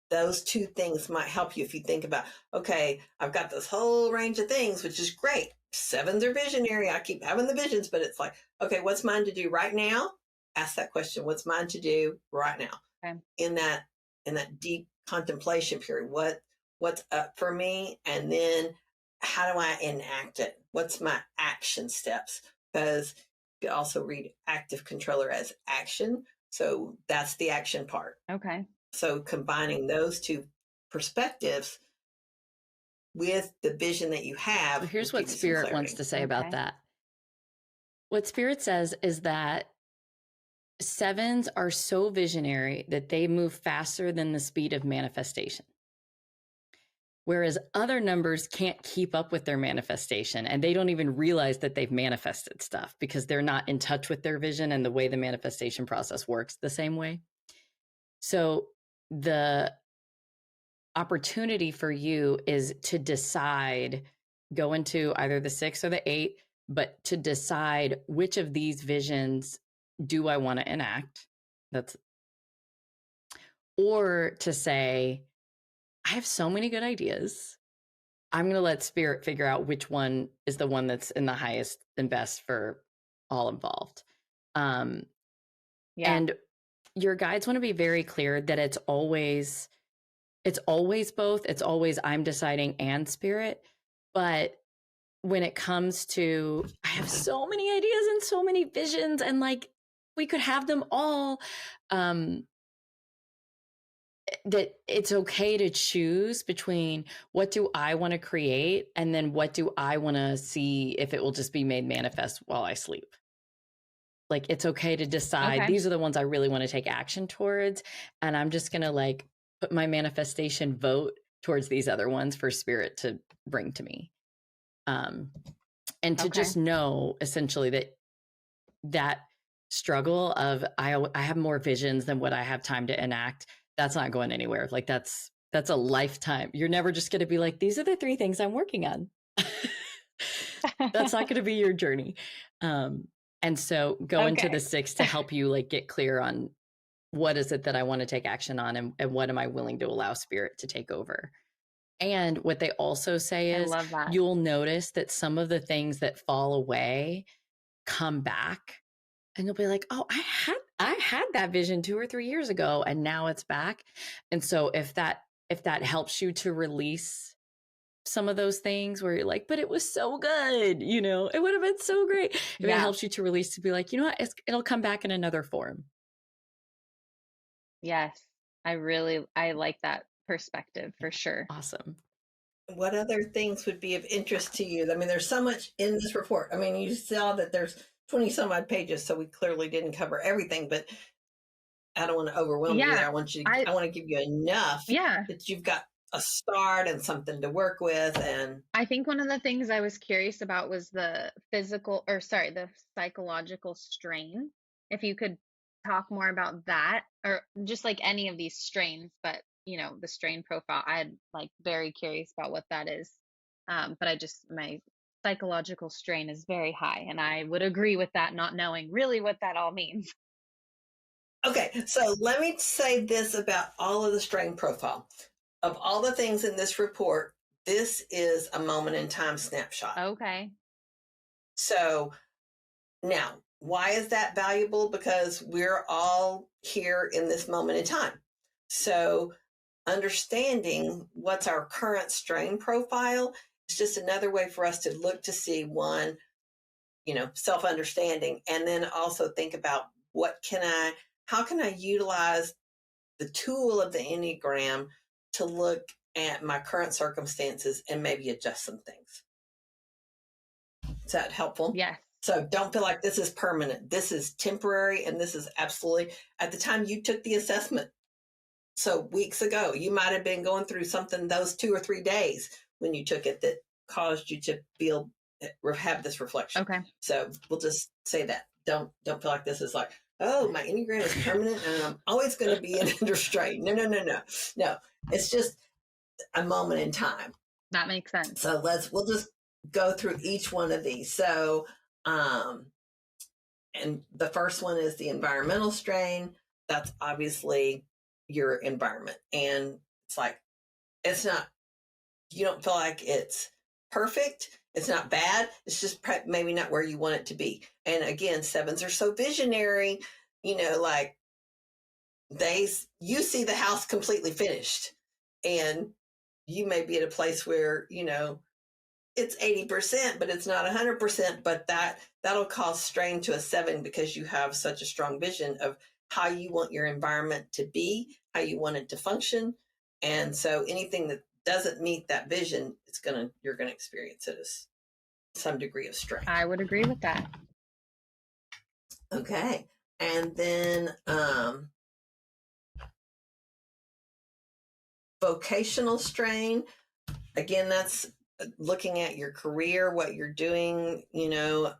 Speaker 2: those 2 things might help you if you think about, okay, I've got this whole range of things, which is great. 7s are visionary. I keep having the visions, but it's like, okay, what's mine to do right now? Ask that question. What's mine to do right now?
Speaker 3: Okay.
Speaker 2: In that deep contemplation period, what's up for me? And then how do I enact it? What's my action steps? Because you also read active controller as action. So that's the action part.
Speaker 3: Okay.
Speaker 2: So combining those 2 perspectives with the vision that you have.
Speaker 1: Well, here's what Spirit wants to say about that. What Spirit says is that 7s are so visionary that they move faster than the speed of manifestation. Whereas other numbers can't keep up with their manifestation, and they don't even realize that they've manifested stuff because they're not in touch with their vision and the way the manifestation process works the same way. So the opportunity for you is to decide, go into either the 6 or the 8, but to decide which of these visions do I want to enact. Or to say, I have so many good ideas. I'm going to let Spirit figure out which one is the one that's in the highest and best for all involved. And your guides want to be very clear that it's always both. It's always I'm deciding and Spirit. But when it comes to, I have so many ideas and so many visions, and like we could have them all, that it's okay to choose between what do I want to create and then what do I want to see if it will just be made manifest while I sleep. Like, it's okay to decide
Speaker 3: Okay.
Speaker 1: these are the ones I really want to take action towards. And I'm just going to like put my manifestation vote towards these other ones for spirit to bring to me. And to
Speaker 3: Okay.
Speaker 1: just know essentially that struggle of I have more visions than what I have time to enact. That's not going anywhere. Like that's a lifetime. You're never just going to be like, these are the 3 things I'm working on. That's not going to be your journey. And so go into the 6 to help you like get clear on what is it that I want to take action on, and what am I willing to allow spirit to take over. And what they also say
Speaker 3: I
Speaker 1: is
Speaker 3: love that.
Speaker 1: you'll notice that some of the things that fall away come back, and you'll be like, oh, I had that vision 2 or 3 years ago and now it's back. And so if that helps you to release some of those things where you're like, but it was so good, you know, it would have been so great. If it helps you to release, to be like, you know what, it'll come back in another form.
Speaker 3: Yes. I like that perspective for sure.
Speaker 1: Awesome.
Speaker 2: What other things would be of interest to you? I mean, there's so much in this report. I mean, you saw that there's 20 some odd pages, so we clearly didn't cover everything, but I don't want to overwhelm you there. I want to give you enough that you've got a start and something to work with. And
Speaker 3: I think one of the things I was curious about was the the psychological strain. If you could talk more about that, or just like any of these strains, but you know, the strain profile, I'm like very curious about what that is. But my psychological strain is very high, and I would agree with that, not knowing really what that all means.
Speaker 2: okay, so let me say this about all of the strain profile. Of all the things in this report, this is a moment in time snapshot.
Speaker 3: Okay.
Speaker 2: So now, why is that valuable? Because we're all here in this moment in time. So understanding what's our current strain profile is just another way for us to look to see, one, you know, self-understanding, and then also think about how can I utilize the tool of the enneagram to look at my current circumstances and maybe adjust some things. Is that helpful?
Speaker 3: Yes.
Speaker 2: So don't feel like this is permanent. This is temporary, and this is absolutely, at the time you took the assessment, so weeks ago, you might have been going through something those 2 or 3 days when you took it that caused you to have this reflection.
Speaker 3: Okay.
Speaker 2: So we'll just say that. Don't feel like this is like, oh, my enneagram is permanent and I'm always going to be under strain. No. It's just a moment in time.
Speaker 3: That makes sense.
Speaker 2: So we'll just go through each one of these. So, and the first one is the environmental strain. That's obviously your environment. And it's like, you don't feel like it's perfect. It's not bad. It's just maybe not where you want it to be. And again, 7s are so visionary, you know, like you see the house completely finished, and you may be at a place where, you know, it's 80%, but it's not 100%, but that'll cause strain to a 7 because you have such a strong vision of how you want your environment to be, how you want it to function. And so anything that doesn't meet that vision, you're going to experience it as some degree of strain.
Speaker 3: I would agree with that.
Speaker 2: Okay. And then vocational strain, again, that's looking at your career, what you're doing, you know.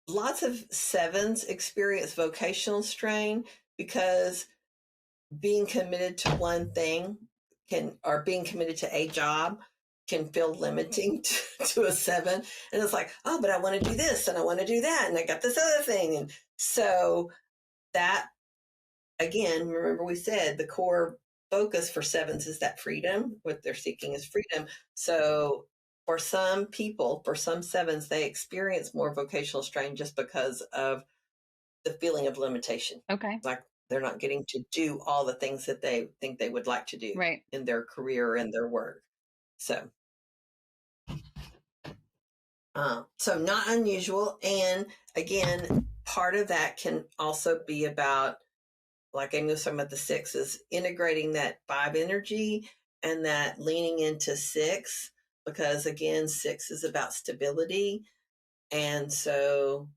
Speaker 2: Lots of 7s experience vocational strain because being committed to one thing or being committed to a job can feel limiting to a 7. And it's like, oh, but I want to do this and I want to do that. And I got this other thing. And so that, again, remember we said the core focus for 7s is that freedom. What they're seeking is freedom. So for some people, for some 7s, they experience more vocational strain just because of the feeling of limitation.
Speaker 3: Okay.
Speaker 2: Like they're not getting to do all the things that they think they would like to do in their career and their work. So not unusual. And again, part of that can also be about, like Amy was talking about, the 6s, integrating that 5 energy and that leaning into 6, because again, 6 is about stability. And so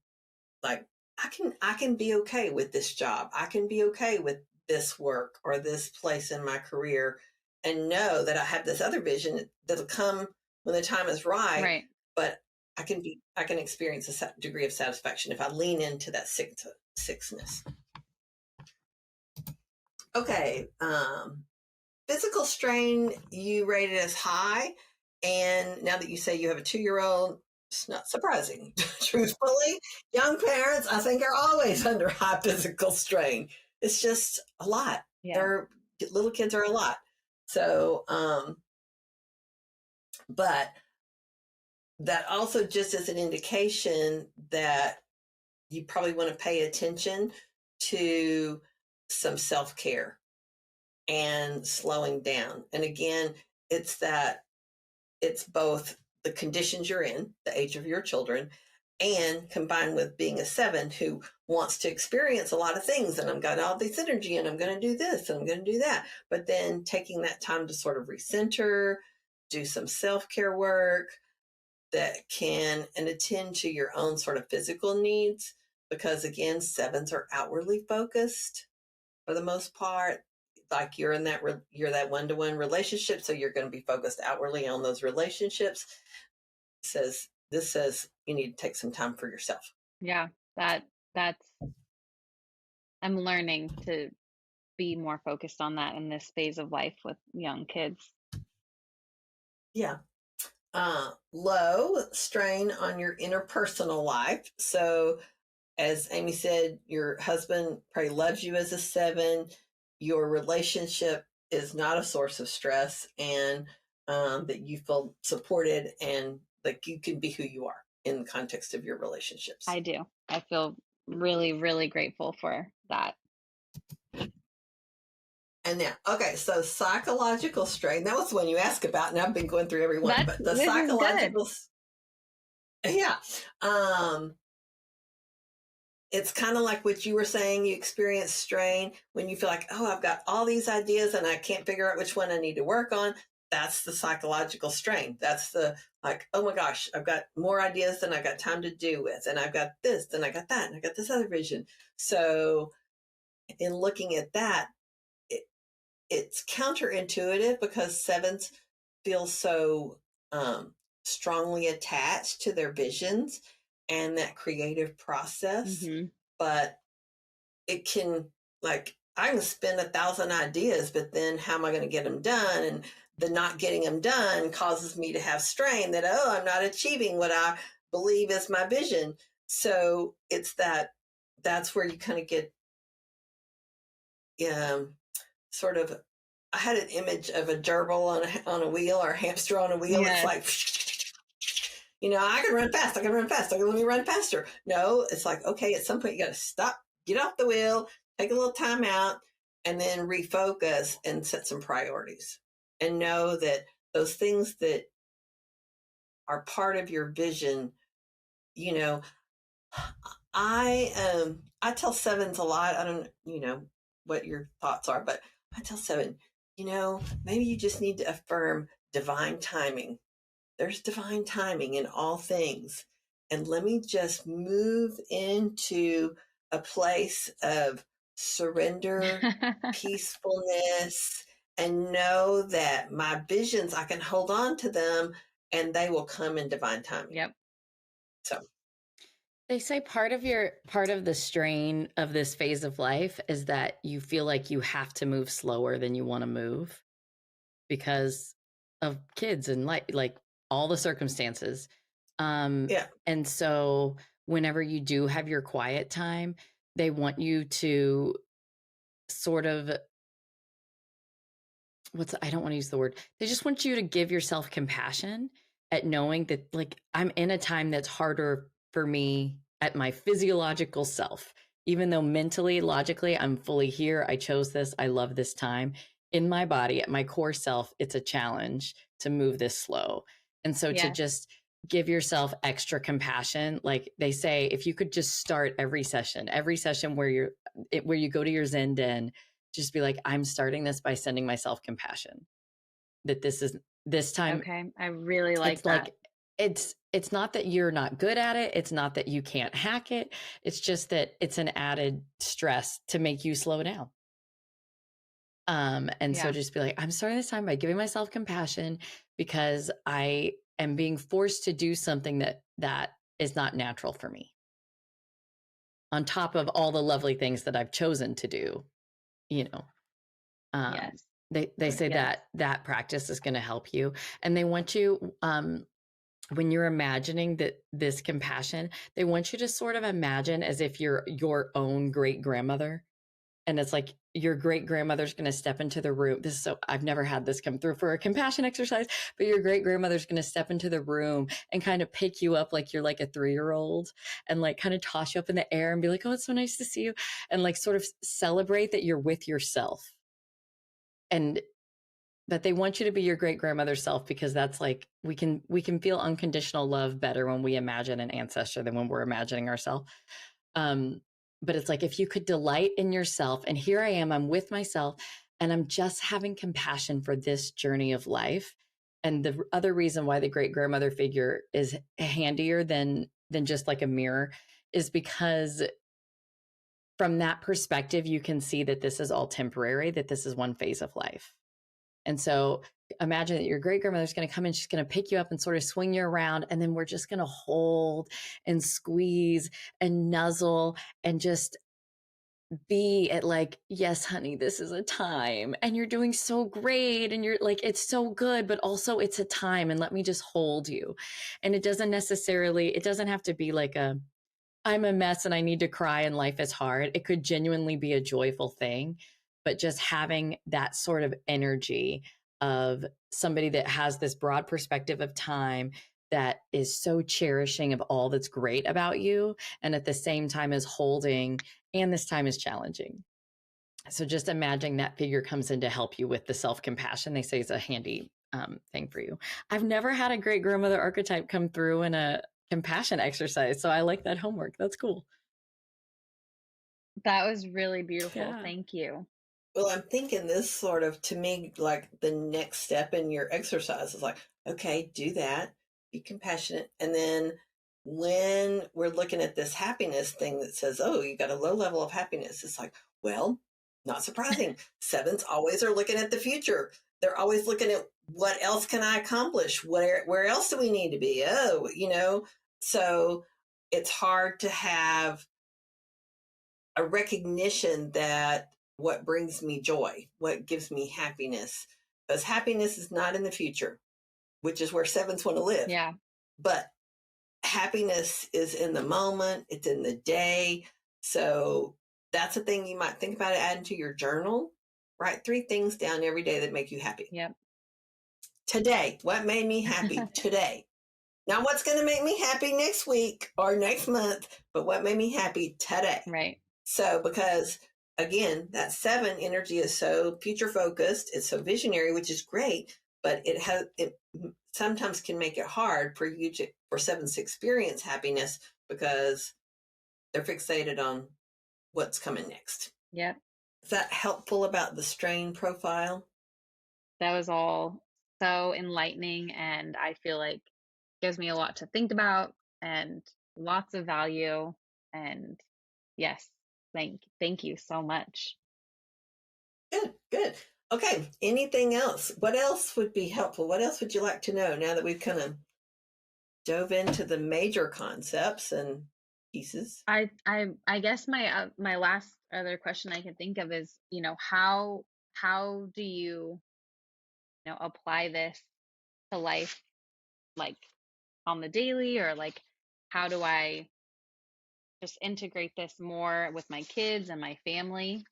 Speaker 2: like, I can be okay with this job. I can be okay with this work or this place in my career, and know that I have this other vision that'll come when the time is right.
Speaker 3: Right.
Speaker 2: But I can experience a degree of satisfaction if I lean into that sickness. Okay. Physical strain, you rated as high. And now that you say you have a 2-year-old, it's not surprising. Truthfully, young parents, I think, are always under high physical strain. It's just a lot.
Speaker 3: Yeah.
Speaker 2: Little kids are a lot. So, but that also just is an indication that you probably want to pay attention to some self-care and slowing down. And again, it's both the conditions you're in, the age of your children, and combined with being a 7 who wants to experience a lot of things. And I've got all this energy and I'm going to do this and I'm going to do that. But then taking that time to sort of recenter, do some self-care work that can, and attend to your own sort of physical needs. Because again, 7s are outwardly focused for the most part. Like you're that one-to-one relationship, so you're going to be focused outwardly on those relationships. This says you need to take some time for yourself.
Speaker 3: Yeah. That's I'm learning to be more focused on that in this phase of life with young kids.
Speaker 2: Yeah. Low strain on your interpersonal life. So as Amy said, your husband probably loves you as a 7. Your relationship is not a source of stress, and that you feel supported and like you can be who you are in the context of your relationships.
Speaker 3: I do. I feel really, really grateful for that.
Speaker 2: And now, okay, so psychological strain, that was the one you asked about, and I've been going through every one, but the psychological, yeah. It's kind of like what you were saying, you experience strain when you feel like, oh, I've got all these ideas and I can't figure out which one I need to work on. That's the psychological strain. That's the like, oh my gosh, I've got more ideas than I got time to do with. And I've got this, and I got that, and I got this other vision. So in looking at that, it's counterintuitive because 7s feel so strongly attached to their visions and that creative process.
Speaker 3: Mm-hmm.
Speaker 2: But it can, like, I can spin 1,000 ideas, but then how am I going to get them done? And the not getting them done causes me to have strain that, oh, I'm not achieving what I believe is my vision. So it's that's where you kind of get sort of, I had an image of a gerbil on a wheel, or a hamster on a wheel. Yes. It's like, I can run fast. Okay, let me run faster. No, it's like, okay, at some point you got to stop, get off the wheel, take a little time out, and then refocus and set some priorities. And know that those things that are part of your vision, I tell 7s a lot. I don't what your thoughts are, but I tell 7, maybe you just need to affirm divine timing. There's divine timing in all things. And let me just move into a place of surrender, peacefulness, and know that my visions, I can hold on to them and they will come in divine timing.
Speaker 3: Yep.
Speaker 2: So
Speaker 1: they say part of the strain of this phase of life is that you feel like you have to move slower than you want to move because of kids and like all the circumstances.
Speaker 2: Yeah.
Speaker 1: And so whenever you do have your quiet time, they want you to sort of I don't want to use the word. They just want you to give yourself compassion at knowing that, like, I'm in a time that's harder for me at my physiological self, even though mentally, logically, I'm fully here. I chose this. I love this time. In my body, at my core self, it's a challenge to move this slow. And so to just give yourself extra compassion, like they say, if you could just start every session where you go to your Zen den, just be like, I'm starting this by sending myself compassion. That this time.
Speaker 3: Okay. I really like that.
Speaker 1: it's not that you're not good at it. It's not that you can't hack it. It's just that it's an added stress to make you slow down. And so
Speaker 3: Yeah.
Speaker 1: just be like, I'm starting this time by giving myself compassion because I am being forced to do something that is not natural for me. On top of all the lovely things that I've chosen to do, you know.
Speaker 3: Yes.
Speaker 1: They say
Speaker 3: Yes.
Speaker 1: that practice is going to help you, and they want you when you're imagining that this compassion, they want you to sort of imagine as if you're your own great grandmother, and it's like your great grandmother's going to step into the room. This is so I've never had this come through for a compassion exercise, but your great grandmother's going to step into the room and kind of pick you up like you're like a 3-year-old and like kind of toss you up in the air and be like, oh, it's so nice to see you, and like sort of celebrate that you're with yourself. And but they want you to be your great grandmother's self because that's like we can feel unconditional love better when we imagine an ancestor than when we're imagining ourselves. But it's like if you could delight in yourself, and here I am, I'm with myself, and I'm just having compassion for this journey of life. And the other reason why the great grandmother figure is handier than just like a mirror is because from that perspective, you can see that this is all temporary, that this is one phase of life. And so imagine that your great grandmother's going to come in, she's going to pick you up and sort of swing you around. And then we're just going to hold and squeeze and nuzzle and just be at like, yes, honey, this is a time and you're doing so great. And you're like, it's so good, but also it's a time and let me just hold you. And it doesn't have to be like I'm a mess and I need to cry and life is hard. It could genuinely be a joyful thing, but just having that sort of energy of somebody that has this broad perspective of time that is so cherishing of all that's great about you, and at the same time is holding, and this time is challenging. So just imagine that figure comes in to help you with the self-compassion. They say is a handy thing for you. I've never had a great grandmother archetype come through in a compassion exercise, so I like that homework. That's cool.
Speaker 3: That was really beautiful.
Speaker 1: Yeah.
Speaker 3: Thank you.
Speaker 2: Well, I'm thinking this sort of, to me, like the next step in your exercise is like, okay, do that, be compassionate. And then when we're looking at this happiness thing that says, oh, you got a low level of happiness, it's like, well, not surprising. Sevens always are looking at the future. They're always looking at what else can I accomplish? Where else do we need to be? Oh, so it's hard to have a recognition that what brings me joy, what gives me happiness, because happiness is not in the future, which is where sevens want to live.
Speaker 3: Yeah.
Speaker 2: But happiness is in the moment, it's in the day. So that's a thing you might think about adding to your journal. Write 3 things down every day that make you happy.
Speaker 3: Yep.
Speaker 2: Today, what made me happy today? Not what's going to make me happy next week or next month, but what made me happy today.
Speaker 3: Right.
Speaker 2: So, because again, that 7 energy is so future focused, it's so visionary, which is great, but it sometimes can make it hard for sevens to experience happiness because they're fixated on what's coming next.
Speaker 3: Yep.
Speaker 2: Is that helpful about the strain profile?
Speaker 3: That was all so enlightening, and I feel like gives me a lot to think about and lots of value. And yes, thank you so much.
Speaker 2: Good. Okay. Anything else? What else would be helpful? What else would you like to know now that we've kind of dove into the major concepts and pieces?
Speaker 3: I guess my last other question I can think of is, how do you apply this to life, like on the daily, or like how do I just integrate this more with my kids and my family?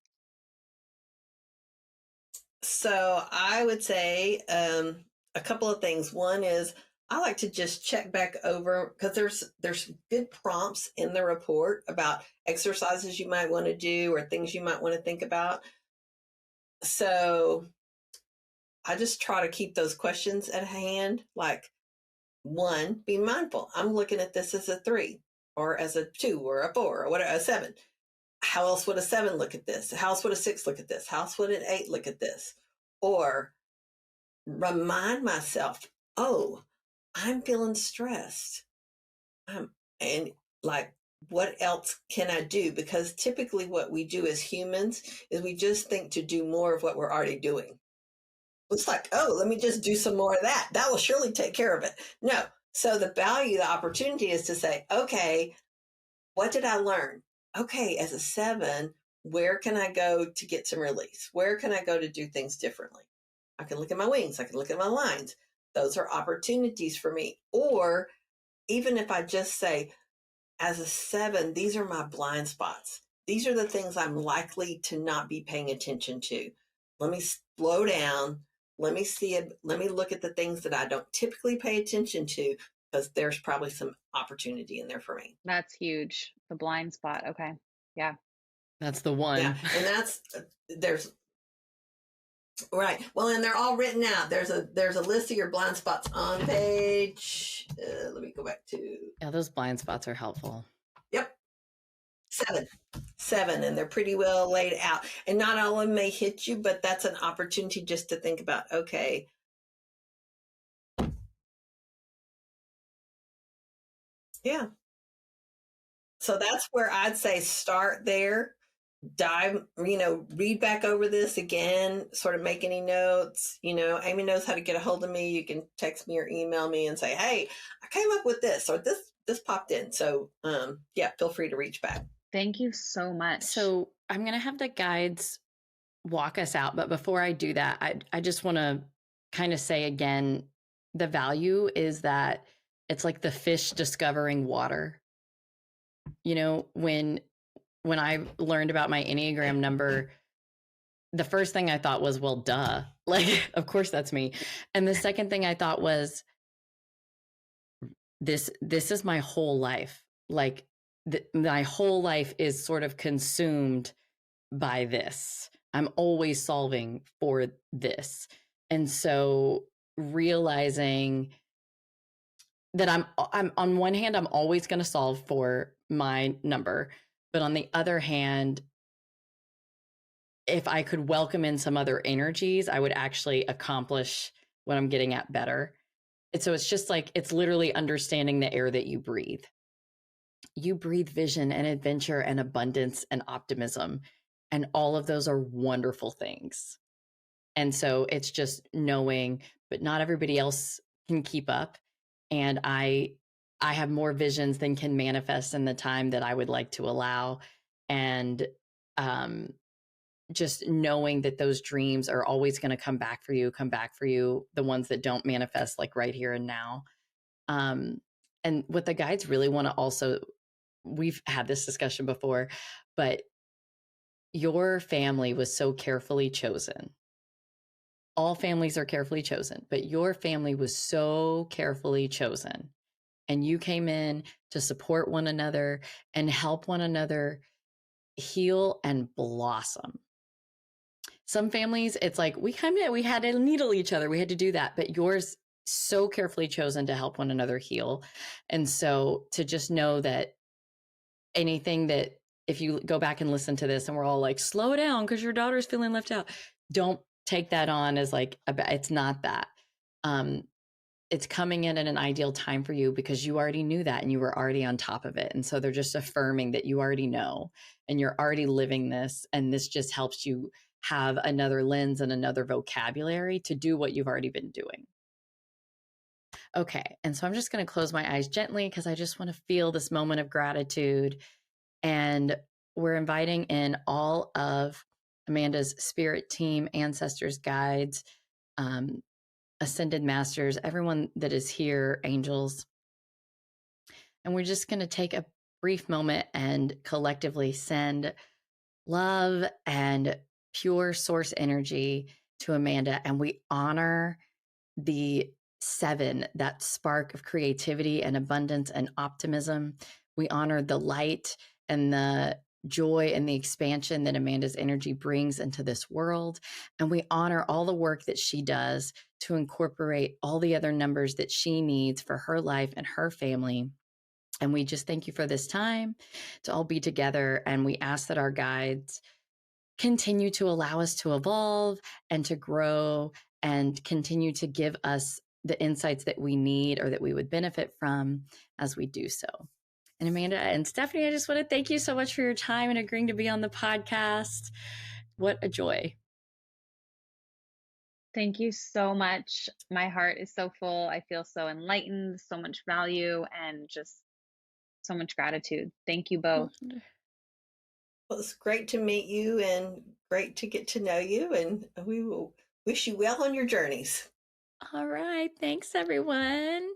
Speaker 2: So I would say a couple of things. One is I like to just check back over because there's good prompts in the report about exercises you might want to do or things you might want to think about. So I just try to keep those questions at hand. Like 1, be mindful. I'm looking at this as a 3 or as a 2 or a 4 or whatever, a 7. How else would a 7 look at this? How else would a 6 look at this? How else would an 8 look at this? Or remind myself, oh, I'm feeling stressed. And like, what else can I do? Because typically what we do as humans is we just think to do more of what we're already doing. It's like, oh, let me just do some more of that. That will surely take care of it. No. So the value, the opportunity is to say, okay, what did I learn? Okay, as a 7, where can I go to get some release? Where can I go to do things differently? I can look at my wings. I can look at my lines. Those are opportunities for me. Or even if I just say, as a 7, these are my blind spots. These are the things I'm likely to not be paying attention to. Let me slow down. Let me see it. Let me look at the things that I don't typically pay attention to, because there's probably some opportunity in there for me.
Speaker 3: That's huge. The blind spot. Okay. Yeah.
Speaker 1: That's the one.
Speaker 2: Yeah. And there's, right. Well, and they're all written out. There's a list of your blind spots on page. Let me go back to.
Speaker 1: Yeah, those blind spots are helpful.
Speaker 2: Yep. 7, and they're pretty well laid out. And not all of them may hit you, but that's an opportunity just to think about, okay. Yeah. So that's where I'd say start there. Dive, read back over this again, sort of make any notes. Amy knows how to get a hold of me. You can text me or email me and say, hey, I came up with this, or this popped in. So yeah, feel free to reach back.
Speaker 3: Thank you so much.
Speaker 1: So I'm going to have the guides walk us out. But before I do that, I just want to kind of say again, the value is that it's like the fish discovering water. When I learned about my Enneagram number, the first thing I thought was, well, duh. Like, of course that's me. And the second thing I thought was, this is my whole life. Like, my whole life is sort of consumed by this. I'm always solving for this. And so realizing that I'm on one hand, I'm always going to solve for my number. But on the other hand, if I could welcome in some other energies, I would actually accomplish what I'm getting at better. And so it's just like, it's literally understanding the air that you breathe. You breathe vision and adventure and abundance and optimism. And all of those are wonderful things. And so it's just knowing, but not everybody else can keep up. And I have more visions than can manifest in the time that I would like to allow. And just knowing that those dreams are always going to come back for you, the ones that don't manifest, like right here and now. And what the guides really want to also, we've had this discussion before, but your family was so carefully chosen. All families are carefully chosen, but your family was so carefully chosen. And you came in to support one another and help one another heal and blossom. Some families, it's like, we had to needle each other. We had to do that. But yours, so carefully chosen to help one another heal. And so to just know that anything that, if you go back and listen to this and we're all like, slow down because your daughter's feeling left out, don't take that on as like, it's not that. It's coming in at an ideal time for you because you already knew that and you were already on top of it. And so they're just affirming that you already know and you're already living this. And this just helps you have another lens and another vocabulary to do what you've already been doing. Okay. And so I'm just going to close my eyes gently because I just want to feel this moment of gratitude. And we're inviting in all of Amanda's spirit team, ancestors, guides, ascended masters, everyone that is here, angels. And we're just going to take a brief moment and collectively send love and pure source energy to Amanda. And we honor the 7, that spark of creativity and abundance and optimism. We honor the light and the joy and the expansion that Amanda's energy brings into this world. And we honor all the work that she does to incorporate all the other numbers that she needs for her life and her family. And we just thank you for this time to all be together. And we ask that our guides continue to allow us to evolve and to grow and continue to give us the insights that we need or that we would benefit from as we do so. And Amanda and Stephanie, I just want to thank you so much for your time and agreeing to be on the podcast. What a joy.
Speaker 3: Thank you so much. My heart is so full. I feel so enlightened, so much value, and just so much gratitude. Thank you both.
Speaker 2: Well, it's great to meet you and great to get to know you. And we will wish you well on your journeys.
Speaker 1: All right. Thanks, everyone.